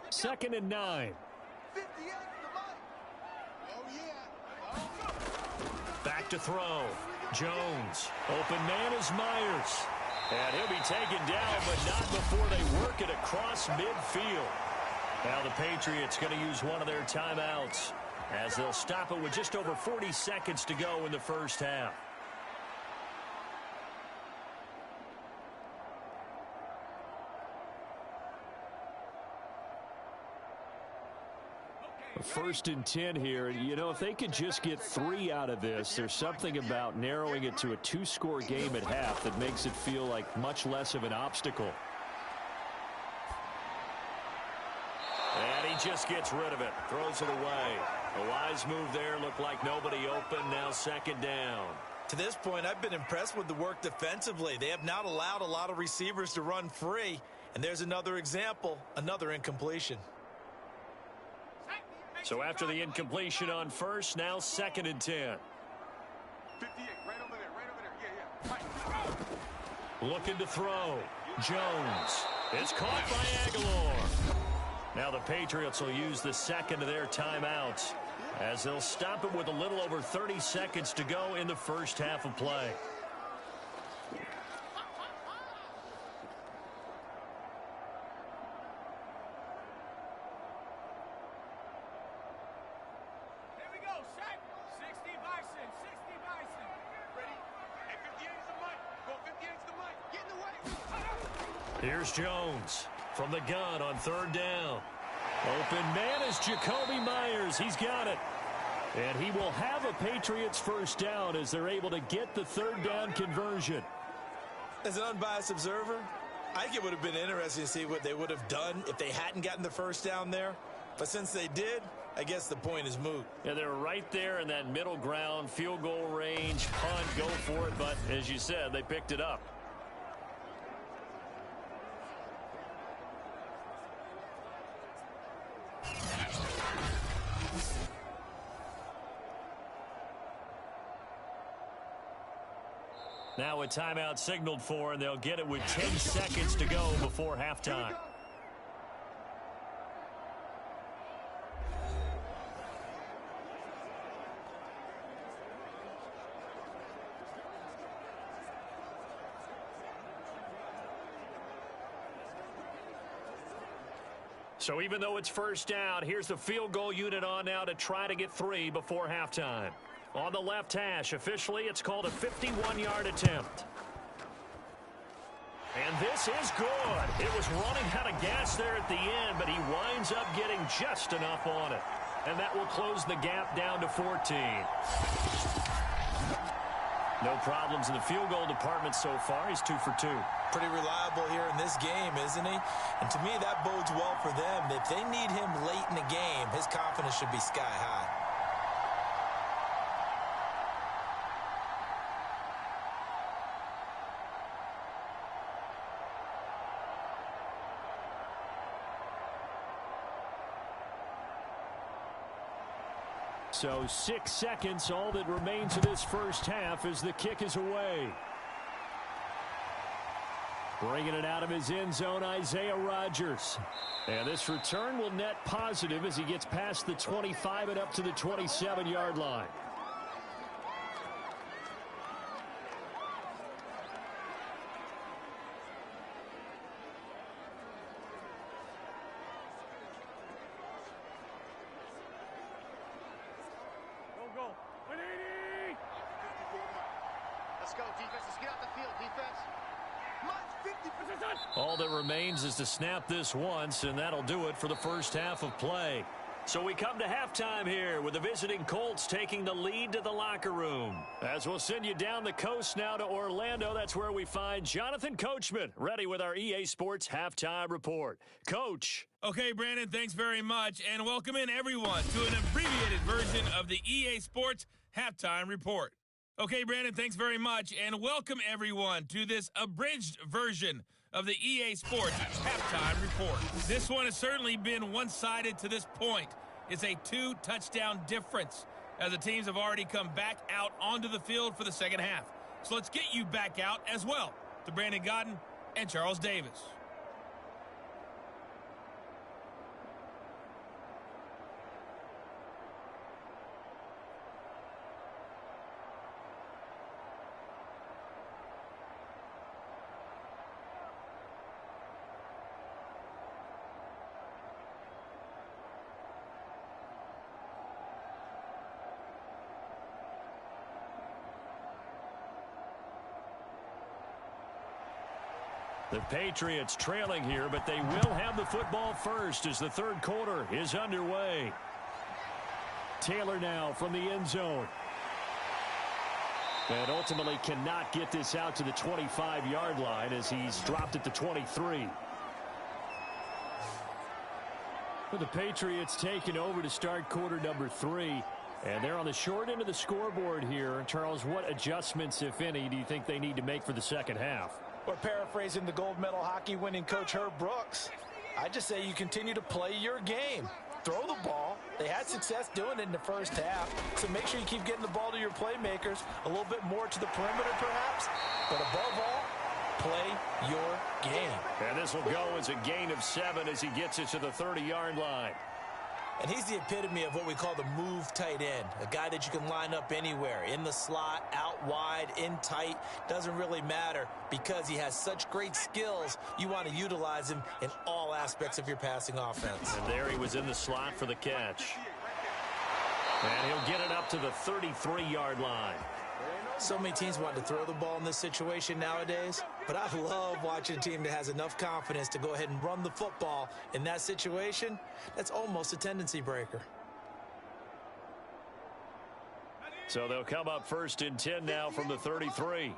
Second and 9. 58 to Mike. Oh, yeah. Back to throw. Jones. Open man is Myers. And he'll be taken down, but not before they work it across midfield. Now the Patriots going to use one of their timeouts as they'll stop it with just over 40 seconds to go in the first half. First and 10 here. You know, if they could just get 3 out of this, there's something about narrowing it to a 2-score game at half that makes it feel like much less of an obstacle. And he just gets rid of it. Throws it away. A wise move there. Looked like nobody open. Now second down. To this point, I've been impressed with the work defensively. They have not allowed a lot of receivers to run free. And there's another example, another incompletion. So after the incompletion on first, now second and 10. 58, right over there. Yeah. Looking to throw. Jones. It's caught by Aguilar. Now the Patriots will use the second of their timeouts as they'll stop it with a little over 30 seconds to go in the first half of play. Here's Jones from the gun on third down. Open man is Jacoby Myers. He's got it. And he will have a Patriots first down as they're able to get the third down conversion. As an unbiased observer, I think it would have been interesting to see what they would have done if they hadn't gotten the first down there. But since they did, I guess the point is moot. Yeah, they're right there in that middle ground, field goal range, punt, go for it. But as you said, they picked it up. Now a timeout signaled for, and they'll get it with 10 seconds to go before halftime. So even though it's first down, here's the field goal unit on now to try to get 3 before halftime. On the left hash, officially, it's called a 51-yard attempt. And this is good. It was running out of gas there at the end, but he winds up getting just enough on it. And that will close the gap down to 14. No problems in the field goal department so far. He's 2 for 2. Pretty reliable here in this game, isn't he? And to me, that bodes well for them. If they need him late in the game, his confidence should be sky high. So 6 seconds, all that remains of this first half as the kick is away. Bringing it out of his end zone, Isaiah Rodgers. And this return will net positive as he gets past the 25 and up to the 27-yard line. go, defense. Let's get out the field, defense. All that remains is to snap this once, and that'll do it for the first half of play. So we come to halftime here with the visiting Colts taking the lead to the locker room. As we'll send you down the coast now to Orlando, that's where we find Jonathan Coachman, ready with our EA Sports Halftime Report. Coach. Okay, Brandon, thanks very much, and welcome in everyone to an abbreviated version of the EA Sports Halftime Report. Okay, Brandon, thanks very much, and welcome everyone to this abridged version of the EA Sports Halftime Report. This one has certainly been one-sided to this point. It's a 2-touchdown difference as the teams have already come back out onto the field for the second half. So let's get you back out as well to Brandon Godden and Charles Davis. The Patriots trailing here, but they will have the football first as the third quarter is underway. Taylor now from the end zone. And ultimately cannot get this out to the 25-yard line as he's dropped at the 23. The Patriots taking over to start quarter number 3. And they're on the short end of the scoreboard here. Charles, what adjustments, if any, do you think they need to make for the second half? Or paraphrasing the gold medal hockey winning coach Herb Brooks, I just say you continue to play your game. Throw the ball. They had success doing it in the first half, so make sure you keep getting the ball to your playmakers, a little bit more to the perimeter perhaps, but above all, play your game. And this will go as a gain of 7 as he gets it to the 30-yard line. And he's the epitome of what we call the move tight end, a guy that you can line up anywhere, in the slot, out wide, in tight, doesn't really matter because he has such great skills. You want to utilize him in all aspects of your passing offense. And there he was in the slot for the catch. And he'll get it up to the 33-yard line. So many teams want to throw the ball in this situation nowadays, but I love watching a team that has enough confidence to go ahead and run the football in that situation. That's almost a tendency breaker. So they'll come up first and 10 now from the 33.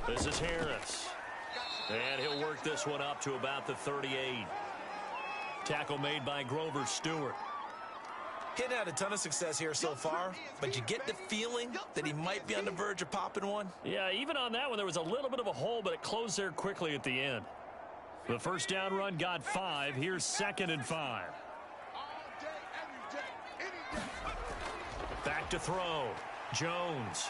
This is Harris. And he'll work this one up to about the 38. Tackle made by Grover Stewart. He'd had a ton of success here so far, but you get the feeling that he might be on the verge of popping one. Yeah, even on that one, there was a little bit of a hole, but it closed there quickly at the end. The first down run got 5. Here's 2nd and 5. Back to throw. Jones.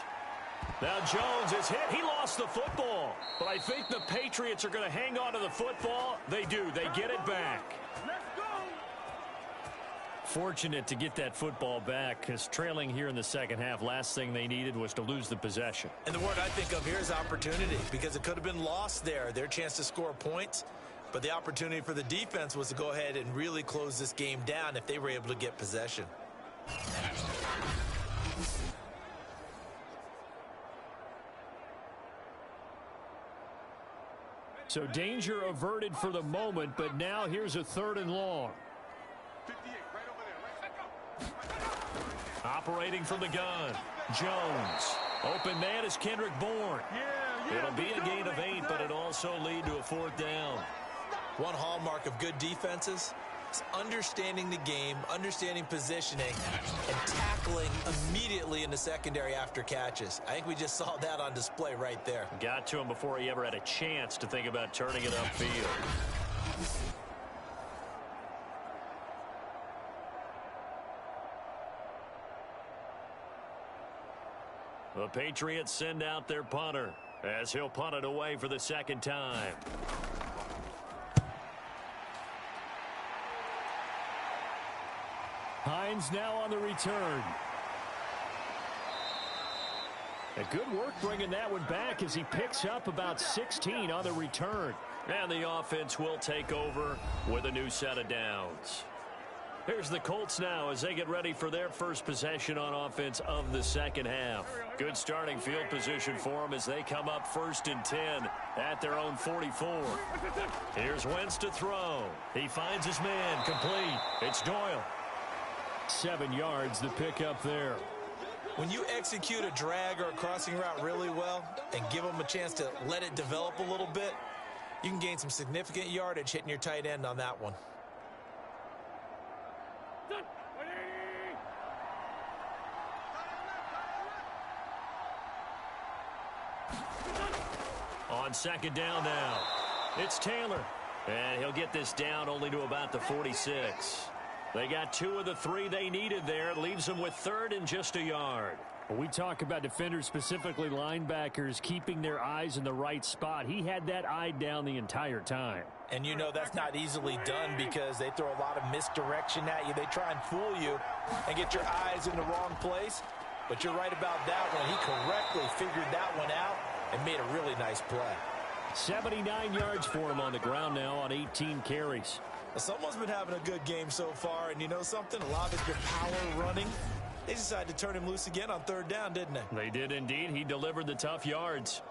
Now Jones is hit. He lost the football. But I think the Patriots are going to hang on to the football. They do. They get it back. Fortunate to get that football back because trailing here in the second half, last thing they needed was to lose the possession. And the word I think of here is opportunity because it could have been lost there. Their chance to score points, but the opportunity for the defense was to go ahead and really close this game down if they were able to get possession. So danger averted for the moment, but now here's a 3rd and long. Operating from the gun, Jones. Open man is Kendrick Bourne. It'll be a gain of 8, but it also lead to a 4th down. One hallmark of good defenses is understanding the game, understanding positioning, and tackling immediately in the secondary after catches. I think we just saw that on display right there. Got to him before he ever had a chance to think about turning it upfield. The Patriots send out their punter as he'll punt it away for the 2nd time. Hines now on the return. A good work bringing that one back as he picks up about 16 on the return. And the offense will take over with a new set of downs. Here's the Colts now as they get ready for their first possession on offense of the second half. Good starting field position for them as they come up 1st and 10 at their own 44. Here's Wentz to throw. He finds his man, complete. It's Doyle. 7 yards the pickup there. When you execute a drag or a crossing route really well and give them a chance to let it develop a little bit, you can gain some significant yardage hitting your tight end on that one. On 2nd down now, it's Taylor. And he'll get this down only to about the 46. They got 2 of the 3 they needed there. It leaves them with 3rd and just a yard. When we talk about defenders, specifically linebackers, keeping their eyes in the right spot, he had that eye down the entire time. And you know that's not easily done because they throw a lot of misdirection at you. They try and fool you and get your eyes in the wrong place. But you're right about that one. He correctly figured that one out and made a really nice play. 79 yards for him on the ground now on 18 carries. Someone's been having a good game so far, and you know something? A lot of it's been power running. They decided to turn him loose again on 3rd down, didn't they? They did indeed. He delivered the tough yards.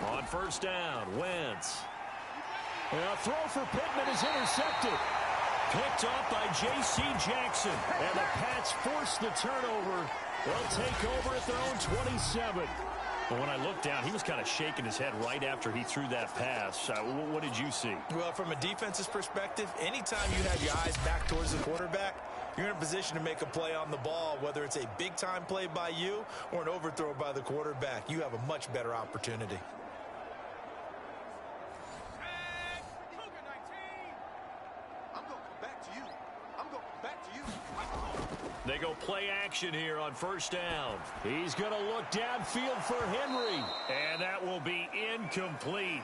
On 1st down, Wentz. A throw for Pittman is intercepted. Picked off by J.C. Jackson. And the Pats force the turnover. They'll take over at their own 27. But when I looked down, he was kind of shaking his head right after he threw that pass. What did you see? Well, from a defense's perspective, anytime you have your eyes back towards the quarterback, you're in a position to make a play on the ball, whether it's a big-time play by you or an overthrow by the quarterback. You have a much better opportunity. They go play action here on 1st down. He's going to look downfield for Henry. And that will be incomplete.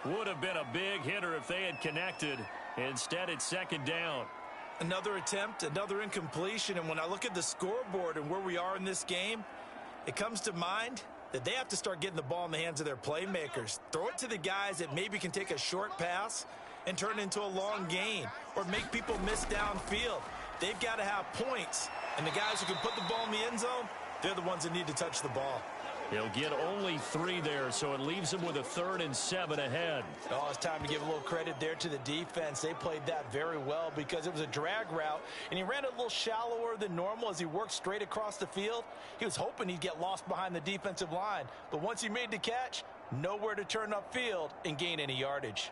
Would have been a big hitter if they had connected. Instead, it's 2nd down. Another attempt, another incompletion. And when I look at the scoreboard and where we are in this game, it comes to mind that they have to start getting the ball in the hands of their playmakers. Throw it to the guys that maybe can take a short pass and turn it into a long gain or make people miss downfield. They've got to have points. And the guys who can put the ball in the end zone, they're the ones that need to touch the ball. He'll get only 3 there, so it leaves him with a 3rd and 7 ahead. Oh, it's time to give a little credit there to the defense. They played that very well because it was a drag route, and he ran it a little shallower than normal as he worked straight across the field. He was hoping he'd get lost behind the defensive line, but once he made the catch, nowhere to turn upfield and gain any yardage.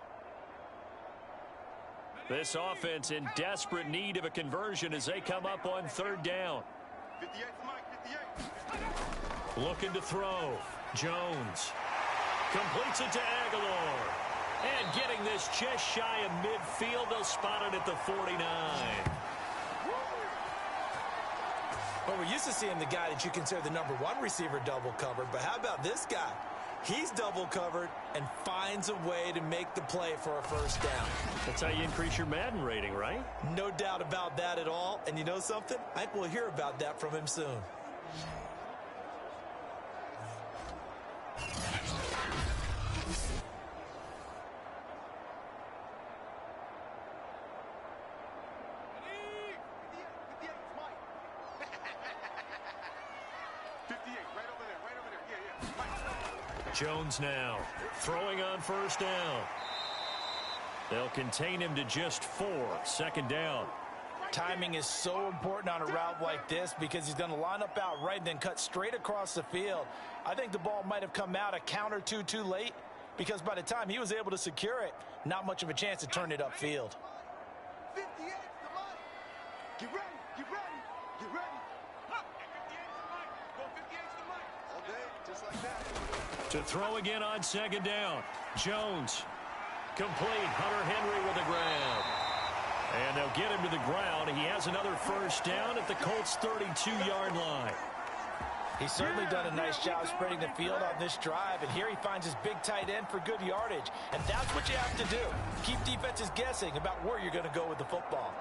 This offense in desperate need of a conversion as they come up on 3rd down. 58, Mike, 58. Looking to throw. Jones completes it to Aguilar. And getting this just shy of midfield, they'll spot it at the 49. Well, we're used to seeing the guy that you consider the #1 receiver double covered, but how about this guy? He's double covered and finds a way to make the play for a 1st down. That's how you increase your Madden rating, right? No doubt about that at all. And you know something? I think we'll hear about that from him soon. Jones now throwing on 1st down. They'll contain him to just 4. 2nd down. Timing is so important on a route like this because he's going to line up out right and then cut straight across the field. I think the ball might have come out a count or two too late because by the time he was able to secure it, not much of a chance to turn it upfield. 58 to Mike. Get ready, get ready, get ready. 58 to Mike. Go 58 to Mike. All day, just like that. To throw again on 2nd down. Jones. Complete. Hunter Henry with a grab. And they'll get him to the ground. He has another 1st down at the Colts' 32-yard line. He's certainly done a nice job spreading the field on this drive, and here he finds his big tight end for good yardage. And that's what you have to do. Keep defenses guessing about where you're going to go with the football.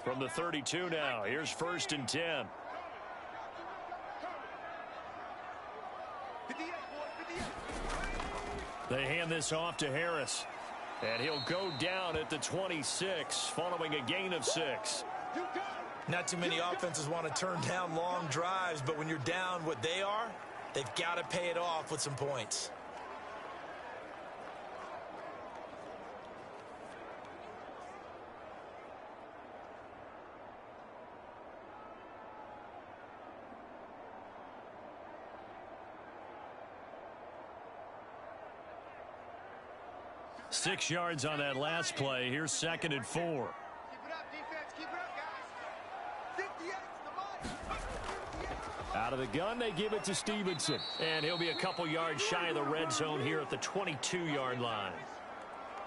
From the 32 now, here's 1st and 10. They hand this off to Harris. And he'll go down at the 26 following a gain of 6. Not too many offenses want to turn down long drives, but when you're down what they are, they've got to pay it off with some points. Six yards on that last play. Here's 2nd and 4. Keep it up, defense. Keep it up, guys. 58's the mark. Out of the gun, they give it to Stevenson. And he'll be a couple yards shy of the red zone here at the 22-yard line.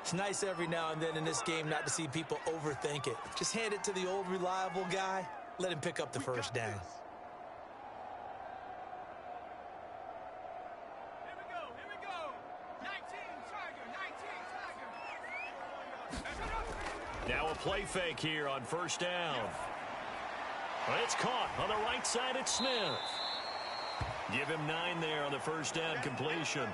It's nice every now and then in this game not to see people overthink it. Just hand it to the old reliable guy. Let him pick up the first down. Now a play fake here on 1st down. Well, it's caught on the right side. It's Smith. Give him 9 there on the 1st down completion.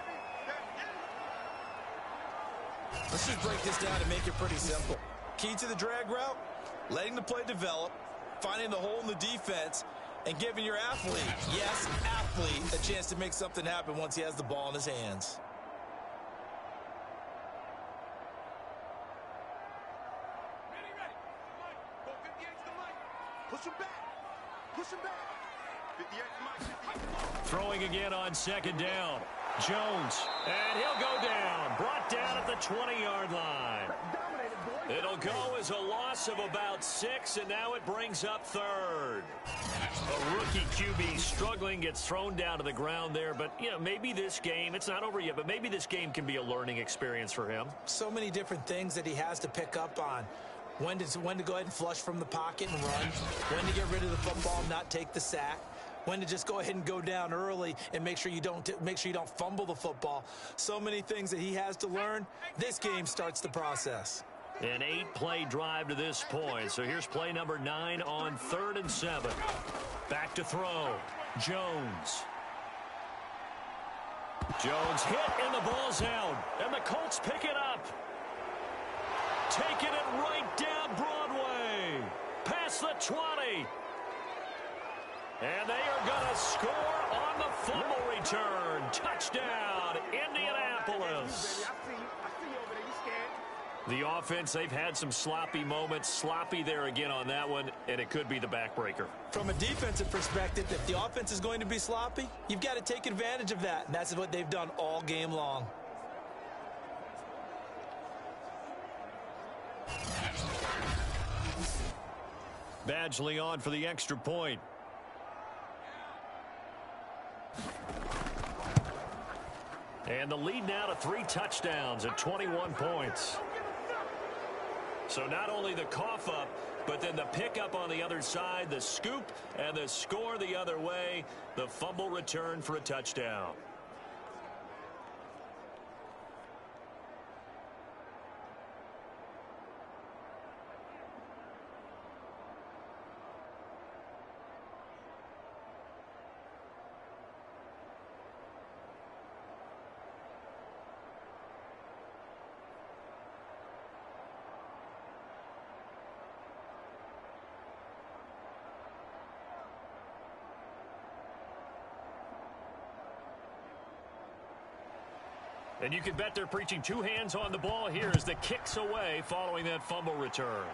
Let's just break this down and make it pretty simple. Key to the drag route, letting the play develop, finding the hole in the defense, and giving your athlete, yes, athlete, a chance to make something happen once he has the ball in his hands. Push him back. Push him back. 58's Throwing again on 2nd down. Jones. And he'll go down. Brought down at the 20-yard line. It'll go as a loss of about 6, and now it brings up 3rd. A rookie QB struggling, gets thrown down to the ground there. But, you know, maybe this game, it's not over yet, but maybe this game can be a learning experience for him. So many different things that he has to pick up on. When to go ahead and flush from the pocket and run. When to get rid of the football and not take the sack. When to just go ahead and go down early and make sure you don't fumble the football. So many things that he has to learn. This game starts the process. An 8-play drive to this point. So here's play number 9 on 3rd and 7. Back to throw. Jones. Jones hit and the ball's out. And the Colts pick it up. Taking it right down Broadway. Past the 20. And they are going to score on the fumble return. Touchdown, Indianapolis. The offense, they've had some sloppy moments. Sloppy there again on that one, and it could be the backbreaker. From a defensive perspective, if the offense is going to be sloppy, you've got to take advantage of that. And that's what they've done all game long. Badgley on for the extra point. And the lead now to 3 touchdowns at 21 points. So not only the cough up, but then the pickup on the other side, the scoop, and the score the other way, the fumble return for a touchdown. And you can bet they're preaching 2 hands on the ball here as the kick's away following that fumble return.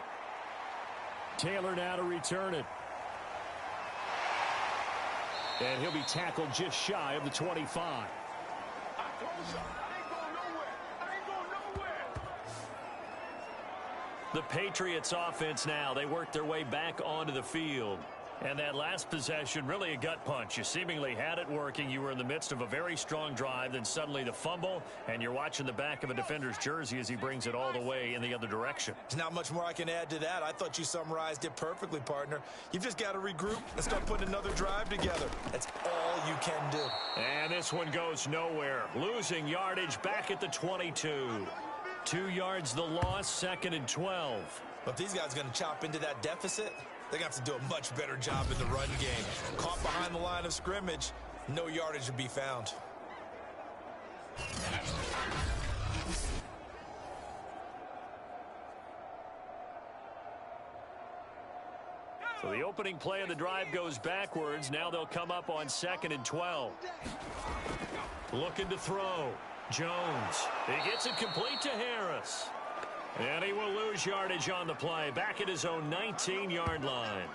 Taylor now to return it. And he'll be tackled just shy of the 25. The Patriots offense now, they work their way back onto the field. And that last possession, really a gut punch. You seemingly had it working. You were in the midst of a very strong drive. Then suddenly the fumble, and you're watching the back of a defender's jersey as he brings it all the way in the other direction. There's not much more I can add to that. I thought you summarized it perfectly, partner. You've just got to regroup and start putting another drive together. That's all you can do. And this one goes nowhere. Losing yardage back at the 22. 2 yards the loss, 2nd and 12. But if these guys are going to chop into that deficit, they're going to have to do a much better job in the run game. Caught behind the line of scrimmage, no yardage to be found. So the opening play of the drive goes backwards. Now they'll come up on 2nd and 12. Looking to throw. Jones. He gets it complete to Harris. And he will lose yardage on the play, back at his own 19-yard line.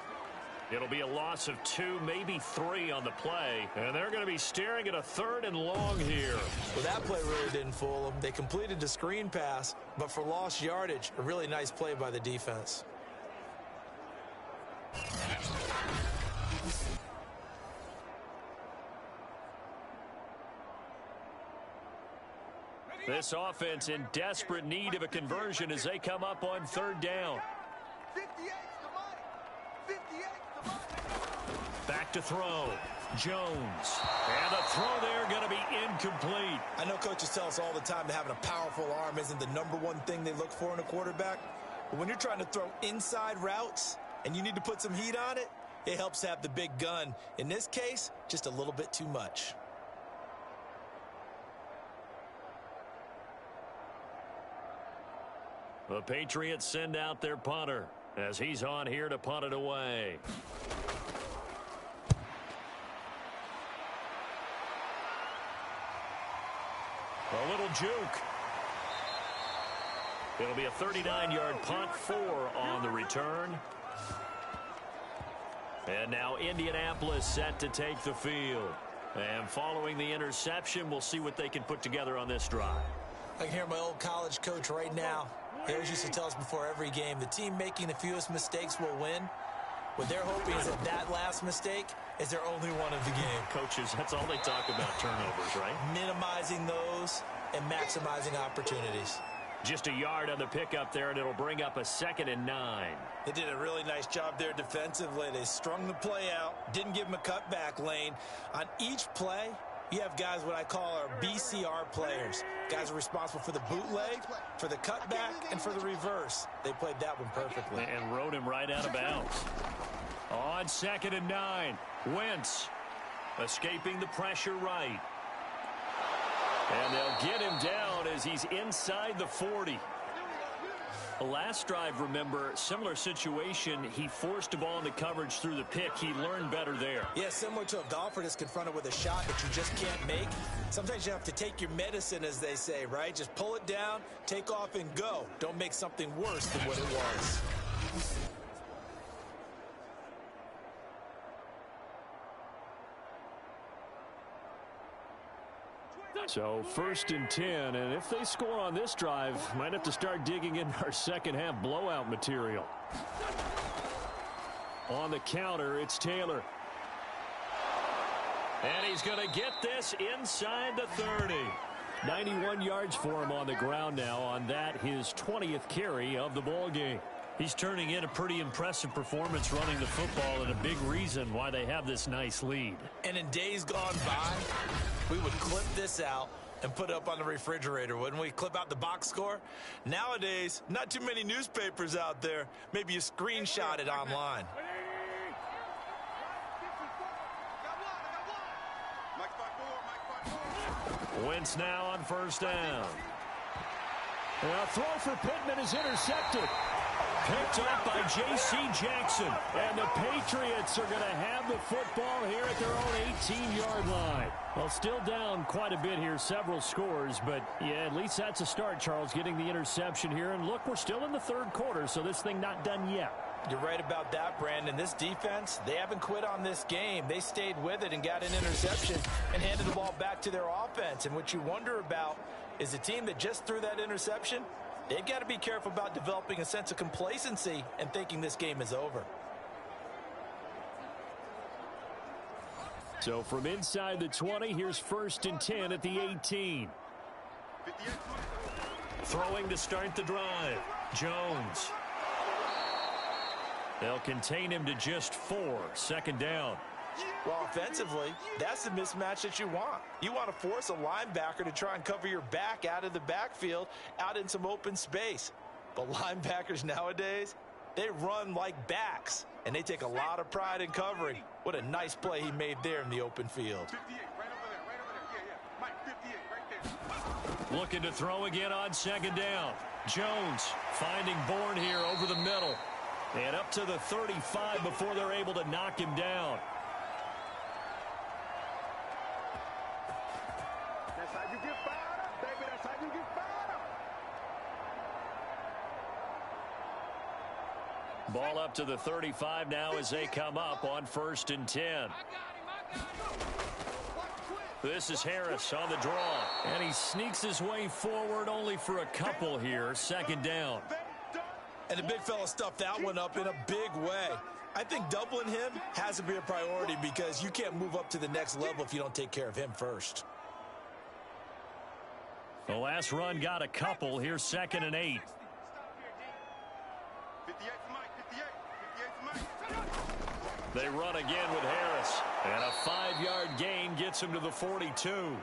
It'll be a loss of 2, maybe 3 on the play. And they're going to be staring at a 3rd and long here. Well, that play really didn't fool them. They completed the screen pass, but for lost yardage, a really nice play by the defense. This offense in desperate need of a conversion as they come up on 3rd down. 58's the money. 58's the money. Back to throw. Jones. And the throw there going to be incomplete. I know coaches tell us all the time that having a powerful arm isn't the #1 thing they look for in a quarterback. But when you're trying to throw inside routes and you need to put some heat on it, it helps to have the big gun. In this case, just a little bit too much. The Patriots send out their punter as he's on here to punt it away. A little juke. It'll be a 39-yard punt, 4 on the return. And now Indianapolis set to take the field. And following the interception, we'll see what they can put together on this drive. I can hear my old college coach right now. He always used to tell us before every game, the team making the fewest mistakes will win. What they're hoping is that last mistake is their only one of the game. Coaches, that's all they talk about, turnovers, right? Minimizing those and maximizing opportunities. Just a yard on the pickup there, and it'll bring up a 2nd and 9. They did a really nice job there defensively. They strung the play out, didn't give them a cutback lane. On each play, you have guys what I call our BCR players. Guys are responsible for the bootleg, for the cutback, and for the reverse. They played that one perfectly. And rode him right out of bounds. On 2nd and 9, Wentz escaping the pressure right. And they'll get him down as he's inside the 40. The last drive, remember, similar situation. He forced a ball into coverage through the pick. He learned better there. Yeah, similar to a golfer that's confronted with a shot that you just can't make. Sometimes you have to take your medicine, as they say, right? Just pull it down, take off, and go. Don't make something worse than what it was. So 1st and 10, and if they score on this drive, might have to start digging in our second half blowout material. On the counter, it's Taylor. And he's going to get this inside the 30. 91 yards for him on the ground now on that, his 20th carry of the ball game. He's turning in a pretty impressive performance running the football, and a big reason why they have this nice lead. And in days gone by, we would clip this out and put it up on the refrigerator, wouldn't we? Clip out the box score. Nowadays, not too many newspapers out there. Maybe you screenshot it online. Wentz now on 1st down. And a throw for Pittman is intercepted. Picked up by J.C. Jackson. And the Patriots are going to have the football here at their own 18-yard line. Well, still down quite a bit here, several scores. But, yeah, at least that's a start, Charles, getting the interception here. And, look, we're still in the 3rd quarter, so this thing not done yet. You're right about that, Brandon. This defense, they haven't quit on this game. They stayed with it and got an interception and handed the ball back to their offense. And what you wonder about is a team that just threw that interception, they've got to be careful about developing a sense of complacency and thinking this game is over. So from inside the 20, here's 1st and 10 at the 18. Throwing to start the drive. Jones. They'll contain him to just 4. 2nd down. Well, offensively, that's the mismatch that you want. You want to force a linebacker to try and cover your back out of the backfield, out in some open space. But linebackers nowadays, they run like backs, and they take a lot of pride in covering. What a nice play he made there in the open field. 58, right over there, right over there. Yeah. Mike, 58, right there. Looking to throw again on 2nd down. Jones finding Bourne here over the middle. And up to the 35 before they're able to knock him down. That's how you get fired up, baby. That's how you get fired up. Ball up to the 35 now as they come up on 1st and 10. This is Harris on the draw. And he sneaks his way forward only for a couple here. 2nd down. And the big fella stuffed that one up in a big way. I think doubling him has to be a priority because you can't move up to the next level if you don't take care of him first. The last run got a couple. Here's 2nd and 8. 58 for Mike, 58 for Mike. They run again with Harris. And a 5-yard gain gets him to the 42.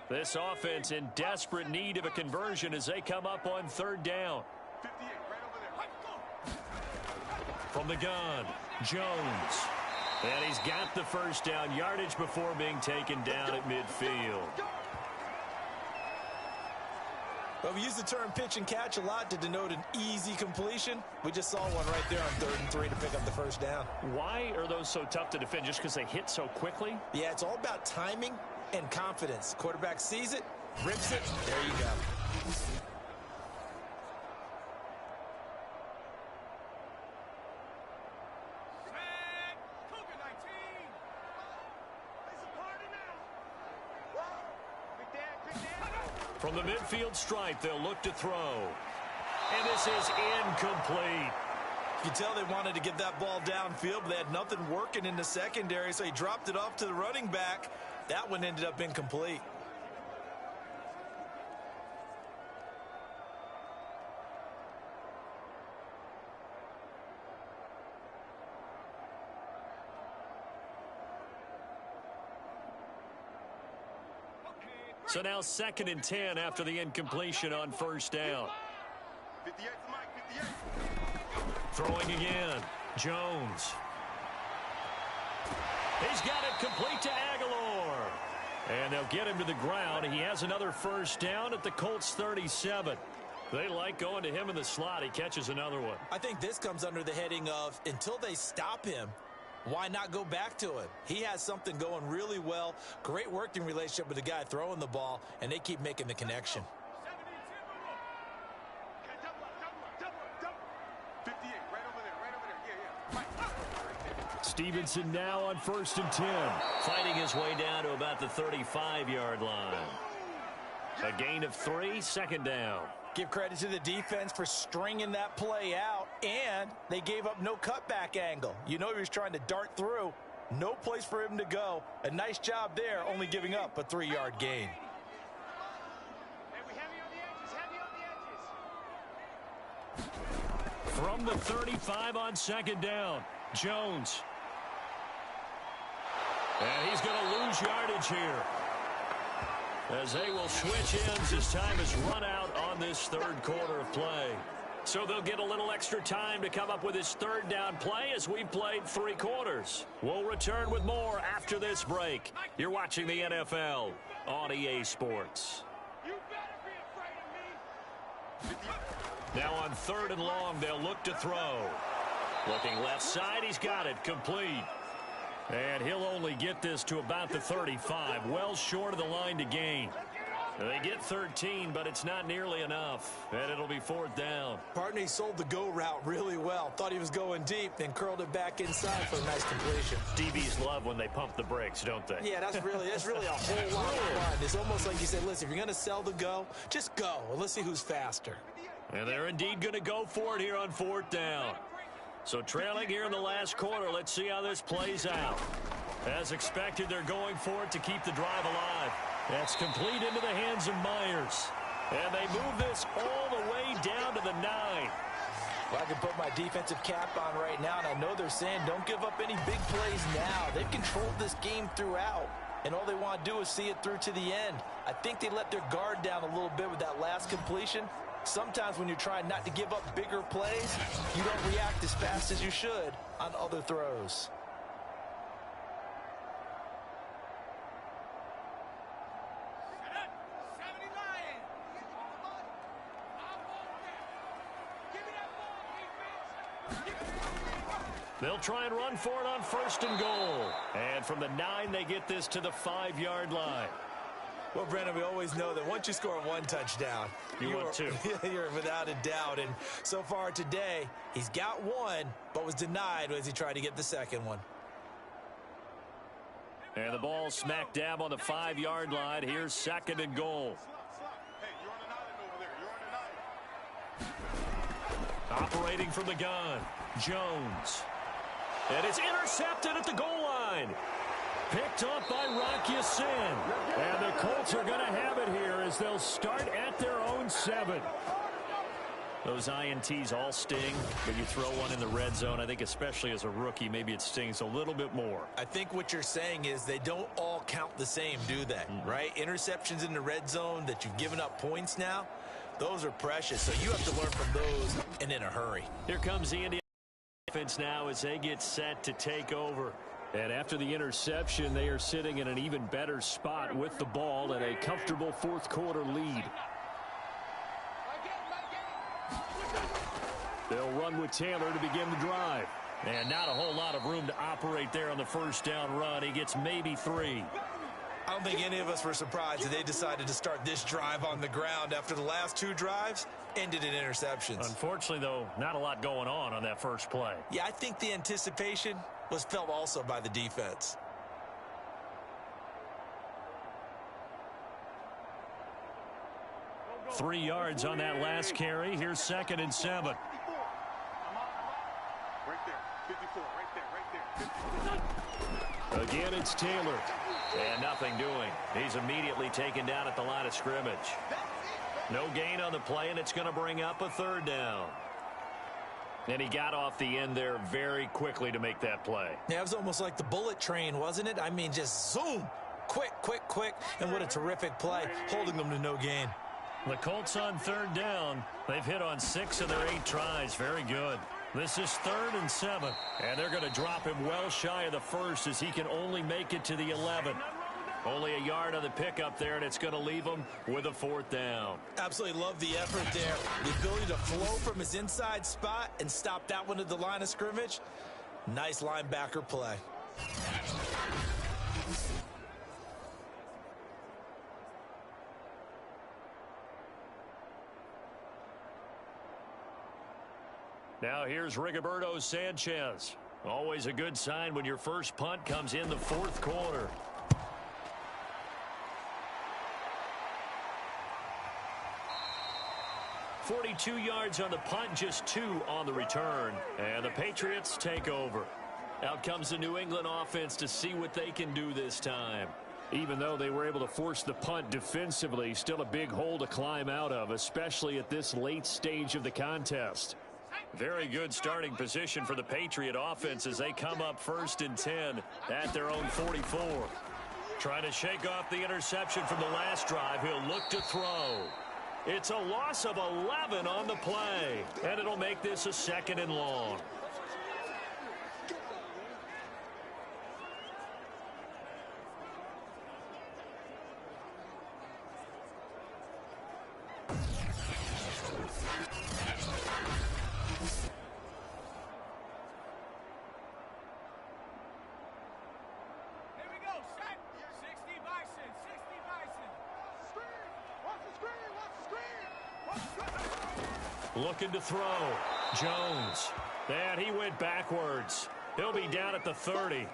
This offense in desperate need of a conversion as they come up on 3rd down. 58, right over there. From the gun, Jones. And he's got the 1st down yardage before being taken down at midfield. Well, we use the term pitch and catch a lot to denote an easy completion. We just saw one right there on 3rd and 3 to pick up the 1st down. Why are those so tough to defend? Just because they hit so quickly? Yeah, it's all about timing and confidence. Quarterback sees it, rips it, there you go. From the midfield stripe, they'll look to throw. And this is incomplete. You can tell they wanted to get that ball downfield, but they had nothing working in the secondary, so he dropped it off to the running back. That one ended up incomplete. So now 2nd and 10 after the incompletion on 1st down. 58 for Mike, 58. Throwing again. Jones. He's got it complete to Aguilar. And they'll get him to the ground. He has another 1st down at the Colts 37. They like going to him in the slot. He catches another one. I think this comes under the heading of until they stop him, why not go back to it? He has something going really well. Great working relationship with the guy throwing the ball, and they keep making the connection. 58, right over there, yeah. Stevenson now on 1st and 10. Fighting his way down to about the 35-yard line. A gain of 3, 2nd down. Give credit to the defense for stringing that play out, and they gave up no cutback angle. You know he was trying to dart through. No place for him to go. A nice job there, only giving up a 3-yard gain. From the 35 on 2nd down, Jones. And he's going to lose yardage here, as they will switch ends as time has run out on this 3rd quarter of play. So they'll get a little extra time to come up with his 3rd down play as we've played 3 quarters. We'll return with more after this break. You're watching the NFL on EA Sports. Now on 3rd and long, they'll look to throw. Looking left side, he's got it complete. And he'll only get this to about the 35, well short of the line to gain. They get 13, but it's not nearly enough, and it'll be 4th down. Partner, he sold the go route really well. Thought he was going deep, then curled it back inside for a nice completion. DBs love when they pump the brakes, don't they? Yeah, that's really a whole lot of fun. It's almost like you said, listen, if you're going to sell the go, just go. Let's see who's faster. And they're indeed going to go for it here on 4th down. So trailing here in the last quarter, let's see how this plays out. As expected, they're going for it to keep the drive alive. That's complete into the hands of Myers. And they move this all the way down to the 9. Well, I can put my defensive cap on right now, and I know they're saying don't give up any big plays now. They've controlled this game throughout, and all they want to do is see it through to the end. I think they let their guard down a little bit with that last completion. Sometimes when you're trying not to give up bigger plays, you don't react as fast as you should on other throws. They'll try and run for it on 1st and goal. And from the 9, they get this to the 5-yard line. Well, Brandon, we always know that once you score 1 touchdown, you want 2. You're without a doubt. And so far today, he's got 1, but was denied as he tried to get the 2nd one. And the ball smack dab on the 5-yard line. Here's 2nd and goal. Hey, you're on an island over there. You're on an island. Operating from the gun, Jones. And it's intercepted at the goal line. Picked up by Rocky Sin. And the Colts are going to have it here as they'll start at their own 7. Those INTs all sting, but you throw one in the red zone. I think especially as a rookie, maybe it stings a little bit more. I think what you're saying is they don't all count the same, do they? Right? Interceptions in the red zone that you've given up points now, those are precious. So you have to learn from those and in a hurry. Here comes the Indianapolis offense now as they get set to take over. And after the interception, they are sitting in an even better spot with the ball and a comfortable 4th quarter lead. They'll run with Taylor to begin the drive. And not a whole lot of room to operate there on the 1st down run. He gets maybe 3. I don't think any of us were surprised that they decided to start this drive on the ground after the last 2 drives ended in interceptions. Unfortunately, though, not a lot going on that first play. Yeah, I think the anticipation was felt also by the defense. Three yards on that last carry. Here's 2nd and 7. Right there. 54. Right there. 54. Again, it's Taylor. And nothing doing. He's immediately taken down at the line of scrimmage. No gain on the play, and it's going to bring up a 3rd down. And he got off the end there very quickly to make that play. Yeah, it was almost like the bullet train, wasn't it? I mean, just zoom. Quick, quick, quick. And what a terrific play, holding them to no gain. The Colts on 3rd down. They've hit on 6 of their 8 tries. Very good. This is 3rd and 7. And they're going to drop him well shy of the 1st as he can only make it to the 11. Only a yard on the pickup there, and it's going to leave him with a 4th down. Absolutely love the effort there. The ability to flow from his inside spot and stop that one at the line of scrimmage. Nice linebacker play. Now here's Rigoberto Sanchez. Always a good sign when your first punt comes in the 4th quarter. .42 yards on the punt, just 2 on the return. And the Patriots take over. Out comes the New England offense to see what they can do this time. Even though they were able to force the punt defensively, still a big hole to climb out of, especially at this late stage of the contest. Very good starting position for the Patriot offense as they come up 1st and 10 at their own 44. Trying to shake off the interception from the last drive. He'll look to throw. It's a loss of 11 on the play, and it'll make this a 2nd and long. Looking to throw. Jones. And he went backwards. He'll be down at the 30.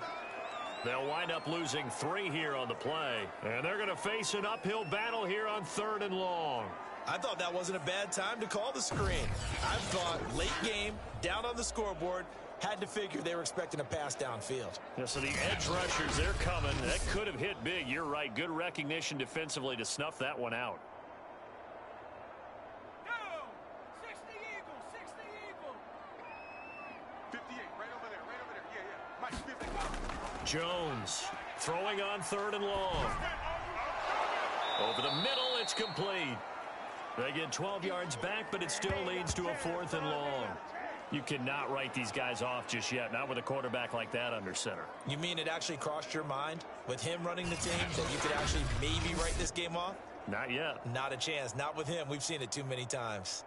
They'll wind up losing 3 here on the play. And they're going to face an uphill battle here on 3rd and long. I thought that wasn't a bad time to call the screen. I thought late game, down on the scoreboard, had to figure they were expecting a pass downfield. Yeah, so the edge rushers, they're coming. That could have hit big. You're right. Good recognition defensively to snuff that one out. Go! 60 Eagle, 60 Eagle. 58, right over there, right over there. Yeah. Mike, 50. Jones throwing on 3rd and long. Over the middle, it's complete. They get 12 yards back, but it still leads to a 4th and long. You cannot write these guys off just yet, not with a quarterback like that under center. You mean it actually crossed your mind with him running the team that you could actually maybe write this game off? Not yet. Not a chance. Not with him. We've seen it too many times.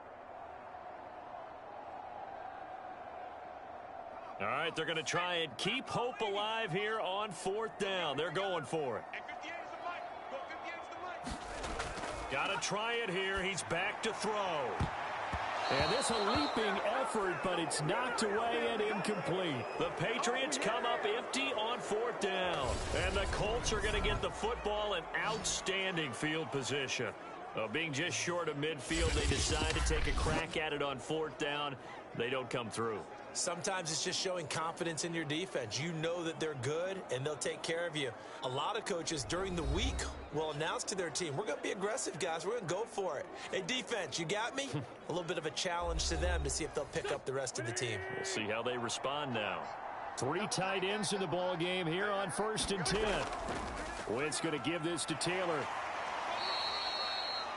All right, they're going to try and keep hope alive here on 4th down. They're going for it. And 58 is the mic. Go, 58 is the mic. Got to try it here. He's back to throw. And this a leaping effort, but it's knocked away and incomplete. The Patriots come up empty on 4th down. And the Colts are going to get the football in outstanding field position. Being just short of midfield, they decide to take a crack at it on 4th down. They don't come through. Sometimes it's just showing confidence in your defense. You know that they're good, and they'll take care of you. A lot of coaches during the week will announce to their team, we're going to be aggressive, guys. We're going to go for it. Hey, defense, you got me? A little bit of a challenge to them to see if they'll pick up the rest of the team. We'll see how they respond now. 3 tight ends in the ball game here on 1st and 10. Wentz going to give this to Taylor.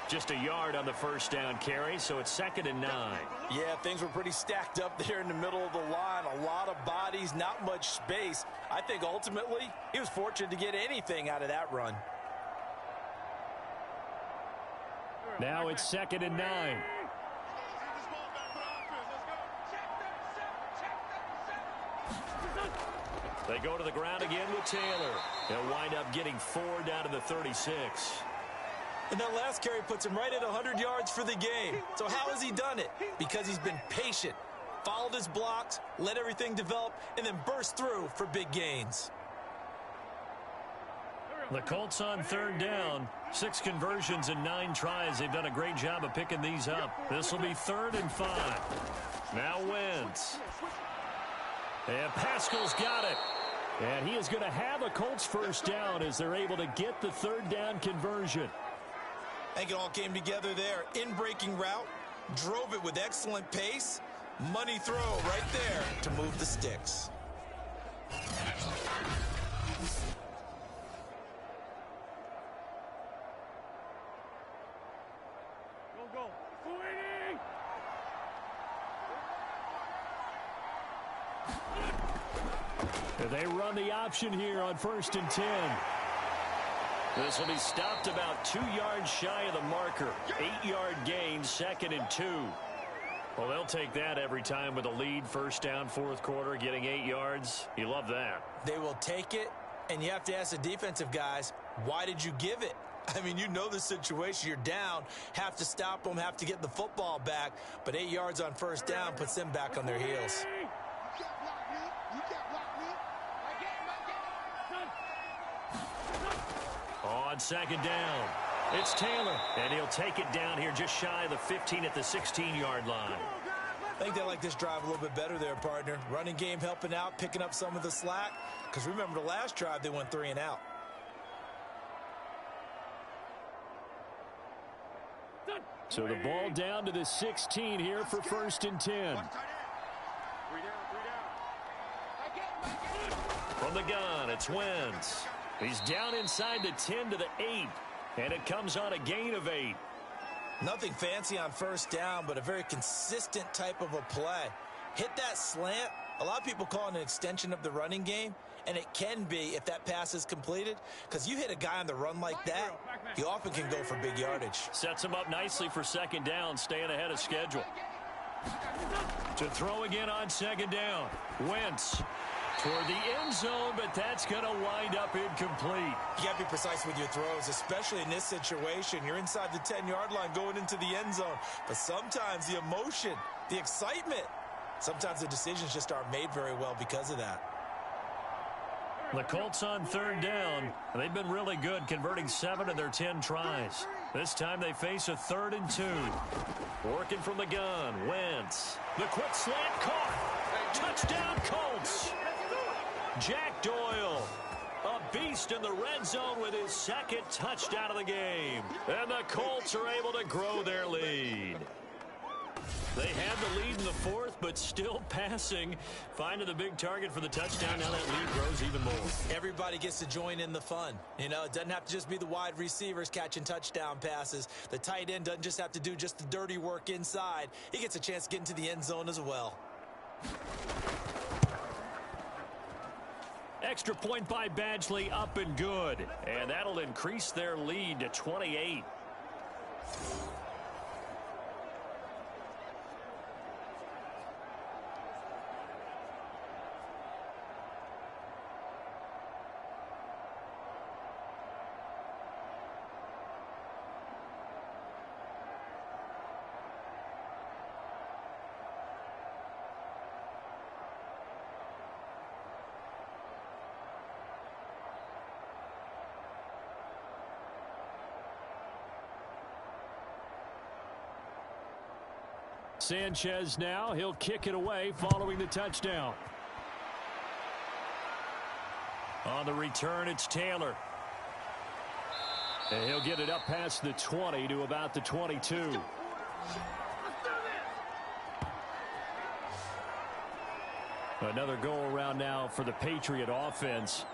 Just a yard on the 1st down carry, so it's 2nd and 9. Yeah, things were pretty stacked up there in the middle of the line. A lot of bodies, not much space. I think ultimately he was fortunate to get anything out of that run. Now it's 2nd and 9. They go to the ground again with Taylor. They'll wind up getting 4 down to the 36. And that last carry puts him right at 100 yards for the game. So how has he done it? Because he's been patient, followed his blocks, let everything develop, and then burst through for big gains. The Colts on 3rd down. 6 conversions and 9 tries. They've done a great job of picking these up. This will be 3rd and 5. Now Wentz. And Pascal's got it. And he is going to have a Colts 1st down as they're able to get the 3rd down conversion. I think it all came together there. In-breaking route, drove it with excellent pace. Money throw right there to move the sticks. Go. Swinging. They run the option here on 1st and 10. This will be stopped about 2 yards shy of the marker. 8-yard gain, 2nd and 2. Well, they'll take that every time with a lead. 1st down, 4th quarter, getting 8 yards. You love that. They will take it, and you have to ask the defensive guys, why did you give it? I mean, you know the situation. You're down, have to stop them, have to get the football back. But 8 yards on 1st down puts them back on their heels. On 2nd down, it's Taylor, and he'll take it down here just shy of the 15 at the 16-yard line. I think they like this drive a little bit better there, partner. Running game helping out, picking up some of the slack. Because remember the last drive, they went 3 and out. So the ball down to the 16 here for 1st and 10. From the gun, it's Wentz. He's down inside the 10 to the 8, and it comes on a gain of 8. Nothing fancy on 1st down, but a very consistent type of a play. Hit that slant. A lot of people call it an extension of the running game, and it can be if that pass is completed, because you hit a guy on the run like that, you often can go for big yardage. Sets him up nicely for 2nd down, staying ahead of schedule. To throw again on 2nd down, Wentz. toward the end zone, but that's going to wind up incomplete. You got to be precise with your throws, especially in this situation. You're inside the 10-yard line going into the end zone. But sometimes the emotion, the excitement, sometimes the decisions just aren't made very well because of that. The Colts on third down. They've been really good, converting 7 of their 10 tries. This time they face a 3rd and 2. Working from the gun, Wentz. The quick slant caught. Touchdown, Colts. Jack Doyle, a beast in the red zone with his 2nd touchdown of the game. And the Colts are able to grow their lead. They had the lead in the 4th, but still passing. Finding the big target for the touchdown. Now that lead grows even more. Everybody gets to join in the fun. You know, it doesn't have to just be the wide receivers catching touchdown passes. The tight end doesn't just have to do just the dirty work inside. He gets a chance to get into the end zone as well. Extra point by Badgley, up and good. And that'll increase their lead to 28. Sanchez now, he'll kick it away following the touchdown. On the return, it's Taylor. And he'll get it up past the 20 to about the 22. Another go around now for the Patriot offense.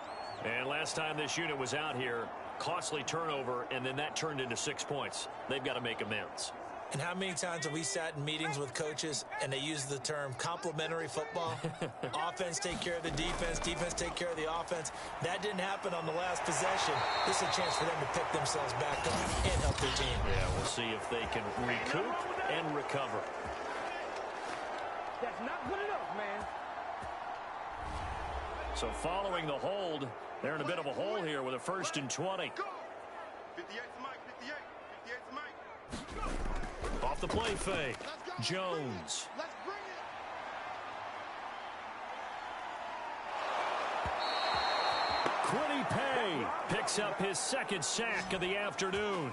And last time this unit was out here, costly turnover, and then that turned into 6 points. They've got to make amends. And how many times have we sat in meetings with coaches and they use the term complementary football? Offense take care of the defense, defense take care of the offense. That didn't happen on the last possession. This is a chance for them to pick themselves back up and help their team. Yeah, we'll see if they can recoup and recover. That's not good enough, man. So following the hold, they're in a bit of a hole here with a 1st and 20. 58 to Mike, 58. 58 to Mike. Off the play fake, Jones. Let's bring it. Quiddy Pay picks up his 2nd sack of the afternoon.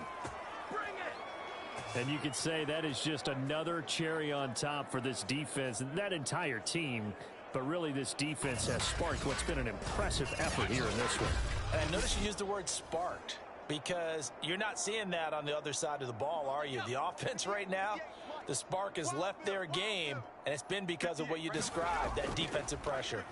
And you could say that is just another cherry on top for this defense and that entire team. But really, this defense has sparked what's been an impressive effort here in this one. And I notice you used the word sparked, because you're not seeing that on the other side of the ball, are you? The offense right now, the spark has left their game, and it's been because of what you described, that defensive pressure.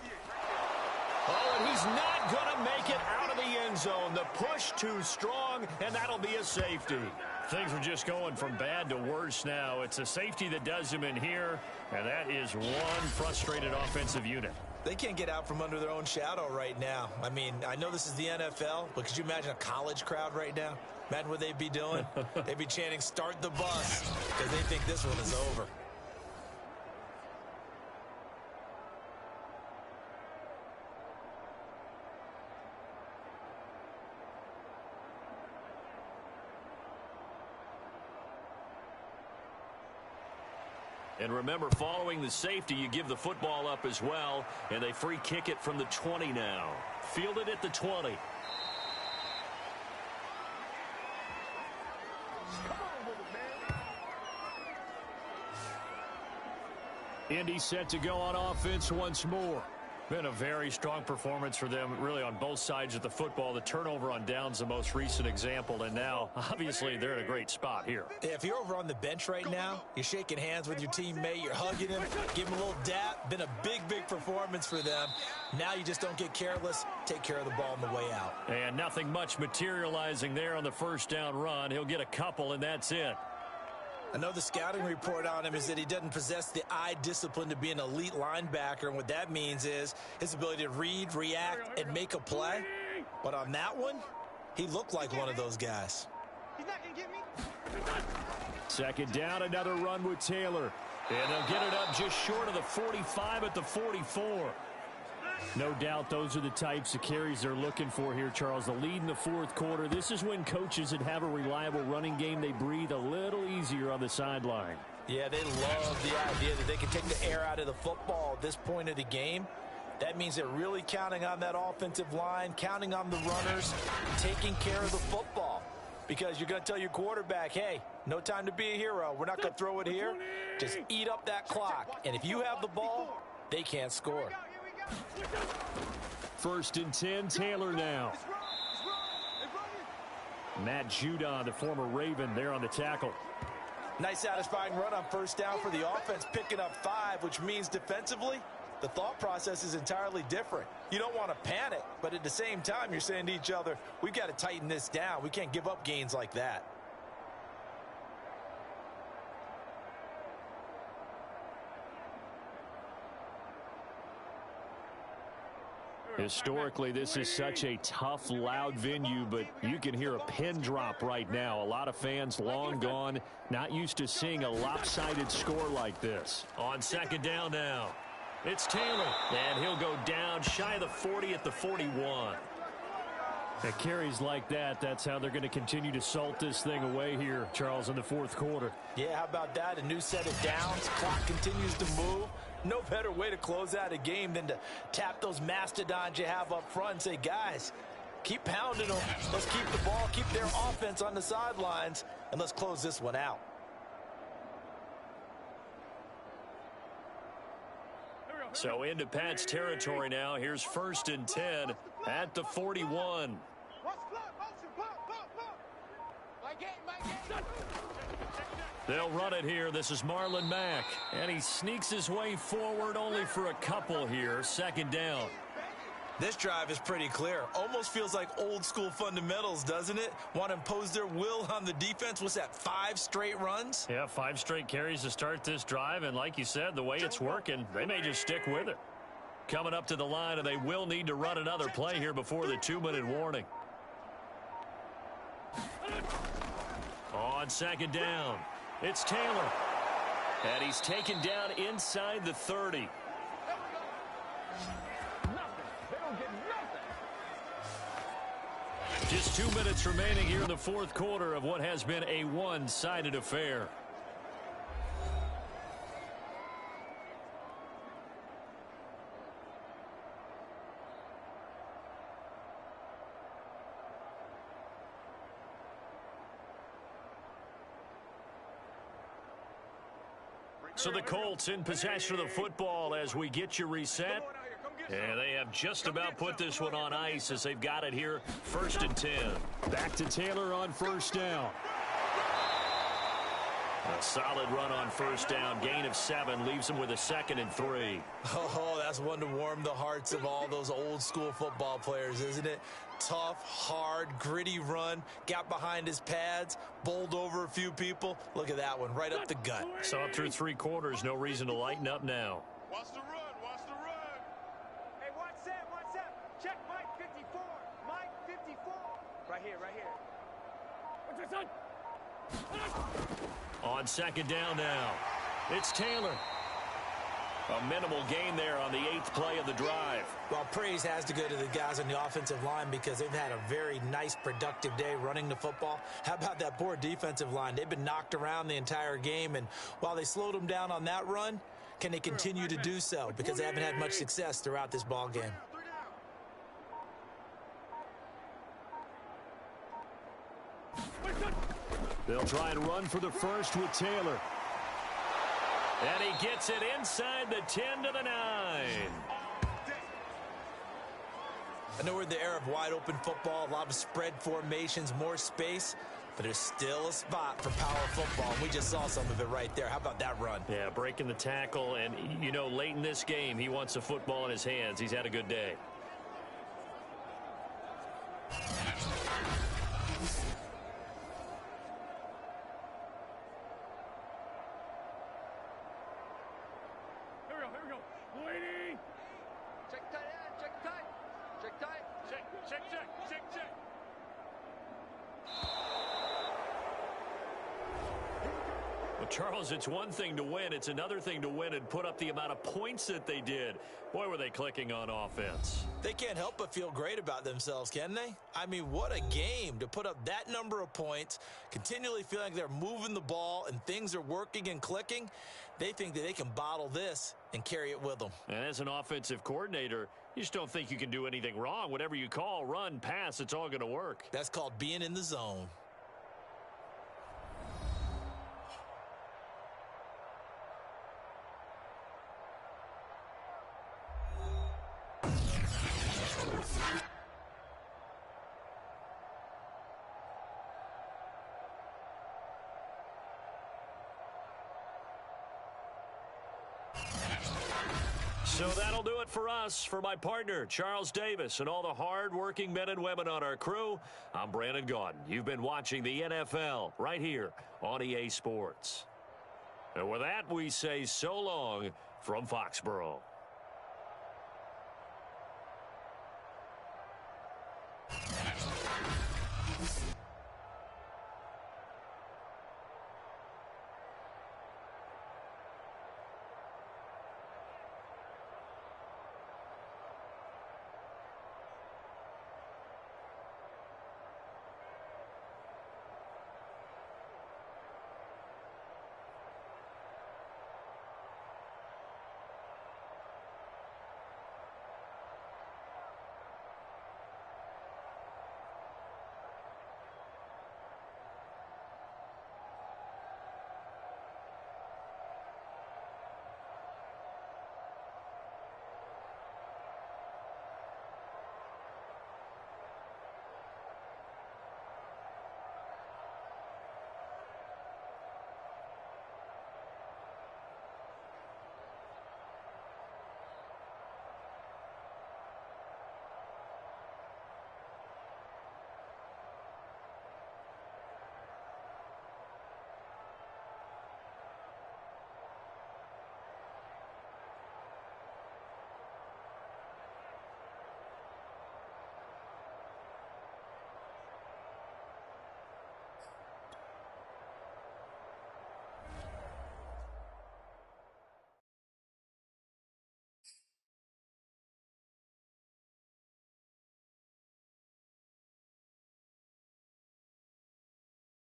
Oh, and he's not going to make it out of the end zone. The push too strong, and that'll be a safety. Things are just going from bad to worse now. It's a safety that does him in here, and that is one frustrated offensive unit. They can't get out from under their own shadow right now. I mean, I know this is the NFL, but could you imagine a college crowd right now? Imagine what they'd be doing. They'd be chanting, "Start the bus," because they think this one is over. And remember, following the safety, you give the football up as well, and they free kick it from the 20 now. Fielded at the 20. Indy set to go on offense once more. Been a very strong performance for them, really, on both sides of the football. The turnover on downs, the most recent example, and now, obviously, they're in a great spot here. Yeah, if you're over on the bench right now, you're shaking hands with your teammate, you're hugging him, give him a little dap. Been a big, big performance for them. Now you just don't get careless. Take care of the ball on the way out. And nothing much materializing there on the first down run. He'll get a couple, and that's it. I know the scouting report on him is that he doesn't possess the eye discipline to be an elite linebacker, and what that means is his ability to read, react, and make a play. But on that one, he looked like one of those guys. He's not going to get me. Second down, another run with Taylor. And they'll get it up just short of the 45 at the 44. No doubt those are the types of carries they're looking for here, Charles. The lead in the fourth quarter. This is when coaches that have a reliable running game, they breathe a little easier on the sideline. Yeah, they love the idea that they can take the air out of the football at this point of the game. That means they're really counting on that offensive line, counting on the runners, taking care of the football. Because you're going to tell your quarterback, hey, no time to be a hero. We're not going to throw it here. Just eat up that clock. And if you have the ball, they can't score. 1st and 10, Taylor now. Matt Judon, the former Raven, there on the tackle. Nice satisfying run on 1st down for the offense, picking up 5, which means defensively, the thought process is entirely different. You don't want to panic, but at the same time, you're saying to each other, we've got to tighten this down. We can't give up gains like that. Historically, this is such a tough, loud venue, but you can hear a pin drop right now. A lot of fans long gone, not used to seeing a lopsided score like this. On 2nd down now, it's Taylor, and he'll go down shy of the 40 at the 41. At carries like that, that's how they're going to continue to salt this thing away here, Charles, in the fourth quarter. Yeah, how about that? A new set of downs. Clock continues to move. No better way to close out a game than to tap those mastodons you have up front and say, guys, keep pounding them. Let's keep the ball, keep their offense on the sidelines, and let's close this one out. So into Pat's territory now. Here's 1st and 10 at the 41. They'll run it here. This is Marlon Mack. And he sneaks his way forward only for a couple here. 2nd down. This drive is pretty clear. Almost feels like old school fundamentals, doesn't it? Want to impose their will on the defense. What's that, 5 straight runs? Yeah, 5 straight carries to start this drive. And like you said, the way it's working, they may just stick with it. Coming up to the line, and they will need to run another play here before the 2-minute warning. On 2nd down, it's Taylor. And he's taken down inside the 30. Just 2 minutes remaining here in the fourth quarter of what has been a one-sided affair. So the Colts in possession of the football as we get you reset. And they have just about put this one on ice as they've got it here. 1st and 10. Back to Taylor on 1st down. A solid run on 1st down. Gain of 7 leaves him with a 2nd and 3. Oh, that's one to warm the hearts of all those old school football players, isn't it? Tough, hard, gritty run. Got behind his pads. Bowled over a few people. Look at that one. Right up the gut. So up through 3 quarters. No reason to lighten up now. Watch the run. Watch the run. Hey, watch Sam. Watch Sam. Check Mike 54. Mike 54. Right here. Right here. What's your son? On 2nd down now, it's Taylor. A minimal gain there on the 8th play of the drive. Well, praise has to go to the guys on the offensive line because they've had a very nice, productive day running the football. How about that poor defensive line? They've been knocked around the entire game, and while they slowed them down on that run, can they continue to do so? Because they haven't had much success throughout this ball game. They'll try and run for the first with Taylor. And he gets it inside the 10 to the 9. I know we're in the era of wide-open football, a lot of spread formations, more space, but there's still a spot for power football, and we just saw some of it right there. How about that run? Yeah, breaking the tackle, and, you know, late in this game, he wants the football in his hands. He's had a good day. Charles, it's one thing to win. It's another thing to win and put up the amount of points that they did. Boy, were they clicking on offense. They can't help but feel great about themselves, can they? I mean, what a game to put up that number of points, continually feeling like they're moving the ball and things are working and clicking. They think that they can bottle this and carry it with them. And as an offensive coordinator, you just don't think you can do anything wrong. Whatever you call, run, pass, it's all going to work. That's called being in the zone. So that'll do it for us. For my partner, Charles Davis, and all the hard-working men and women on our crew, I'm Brandon Gaudin. You've been watching the NFL right here on EA Sports. And with that, we say so long from Foxborough.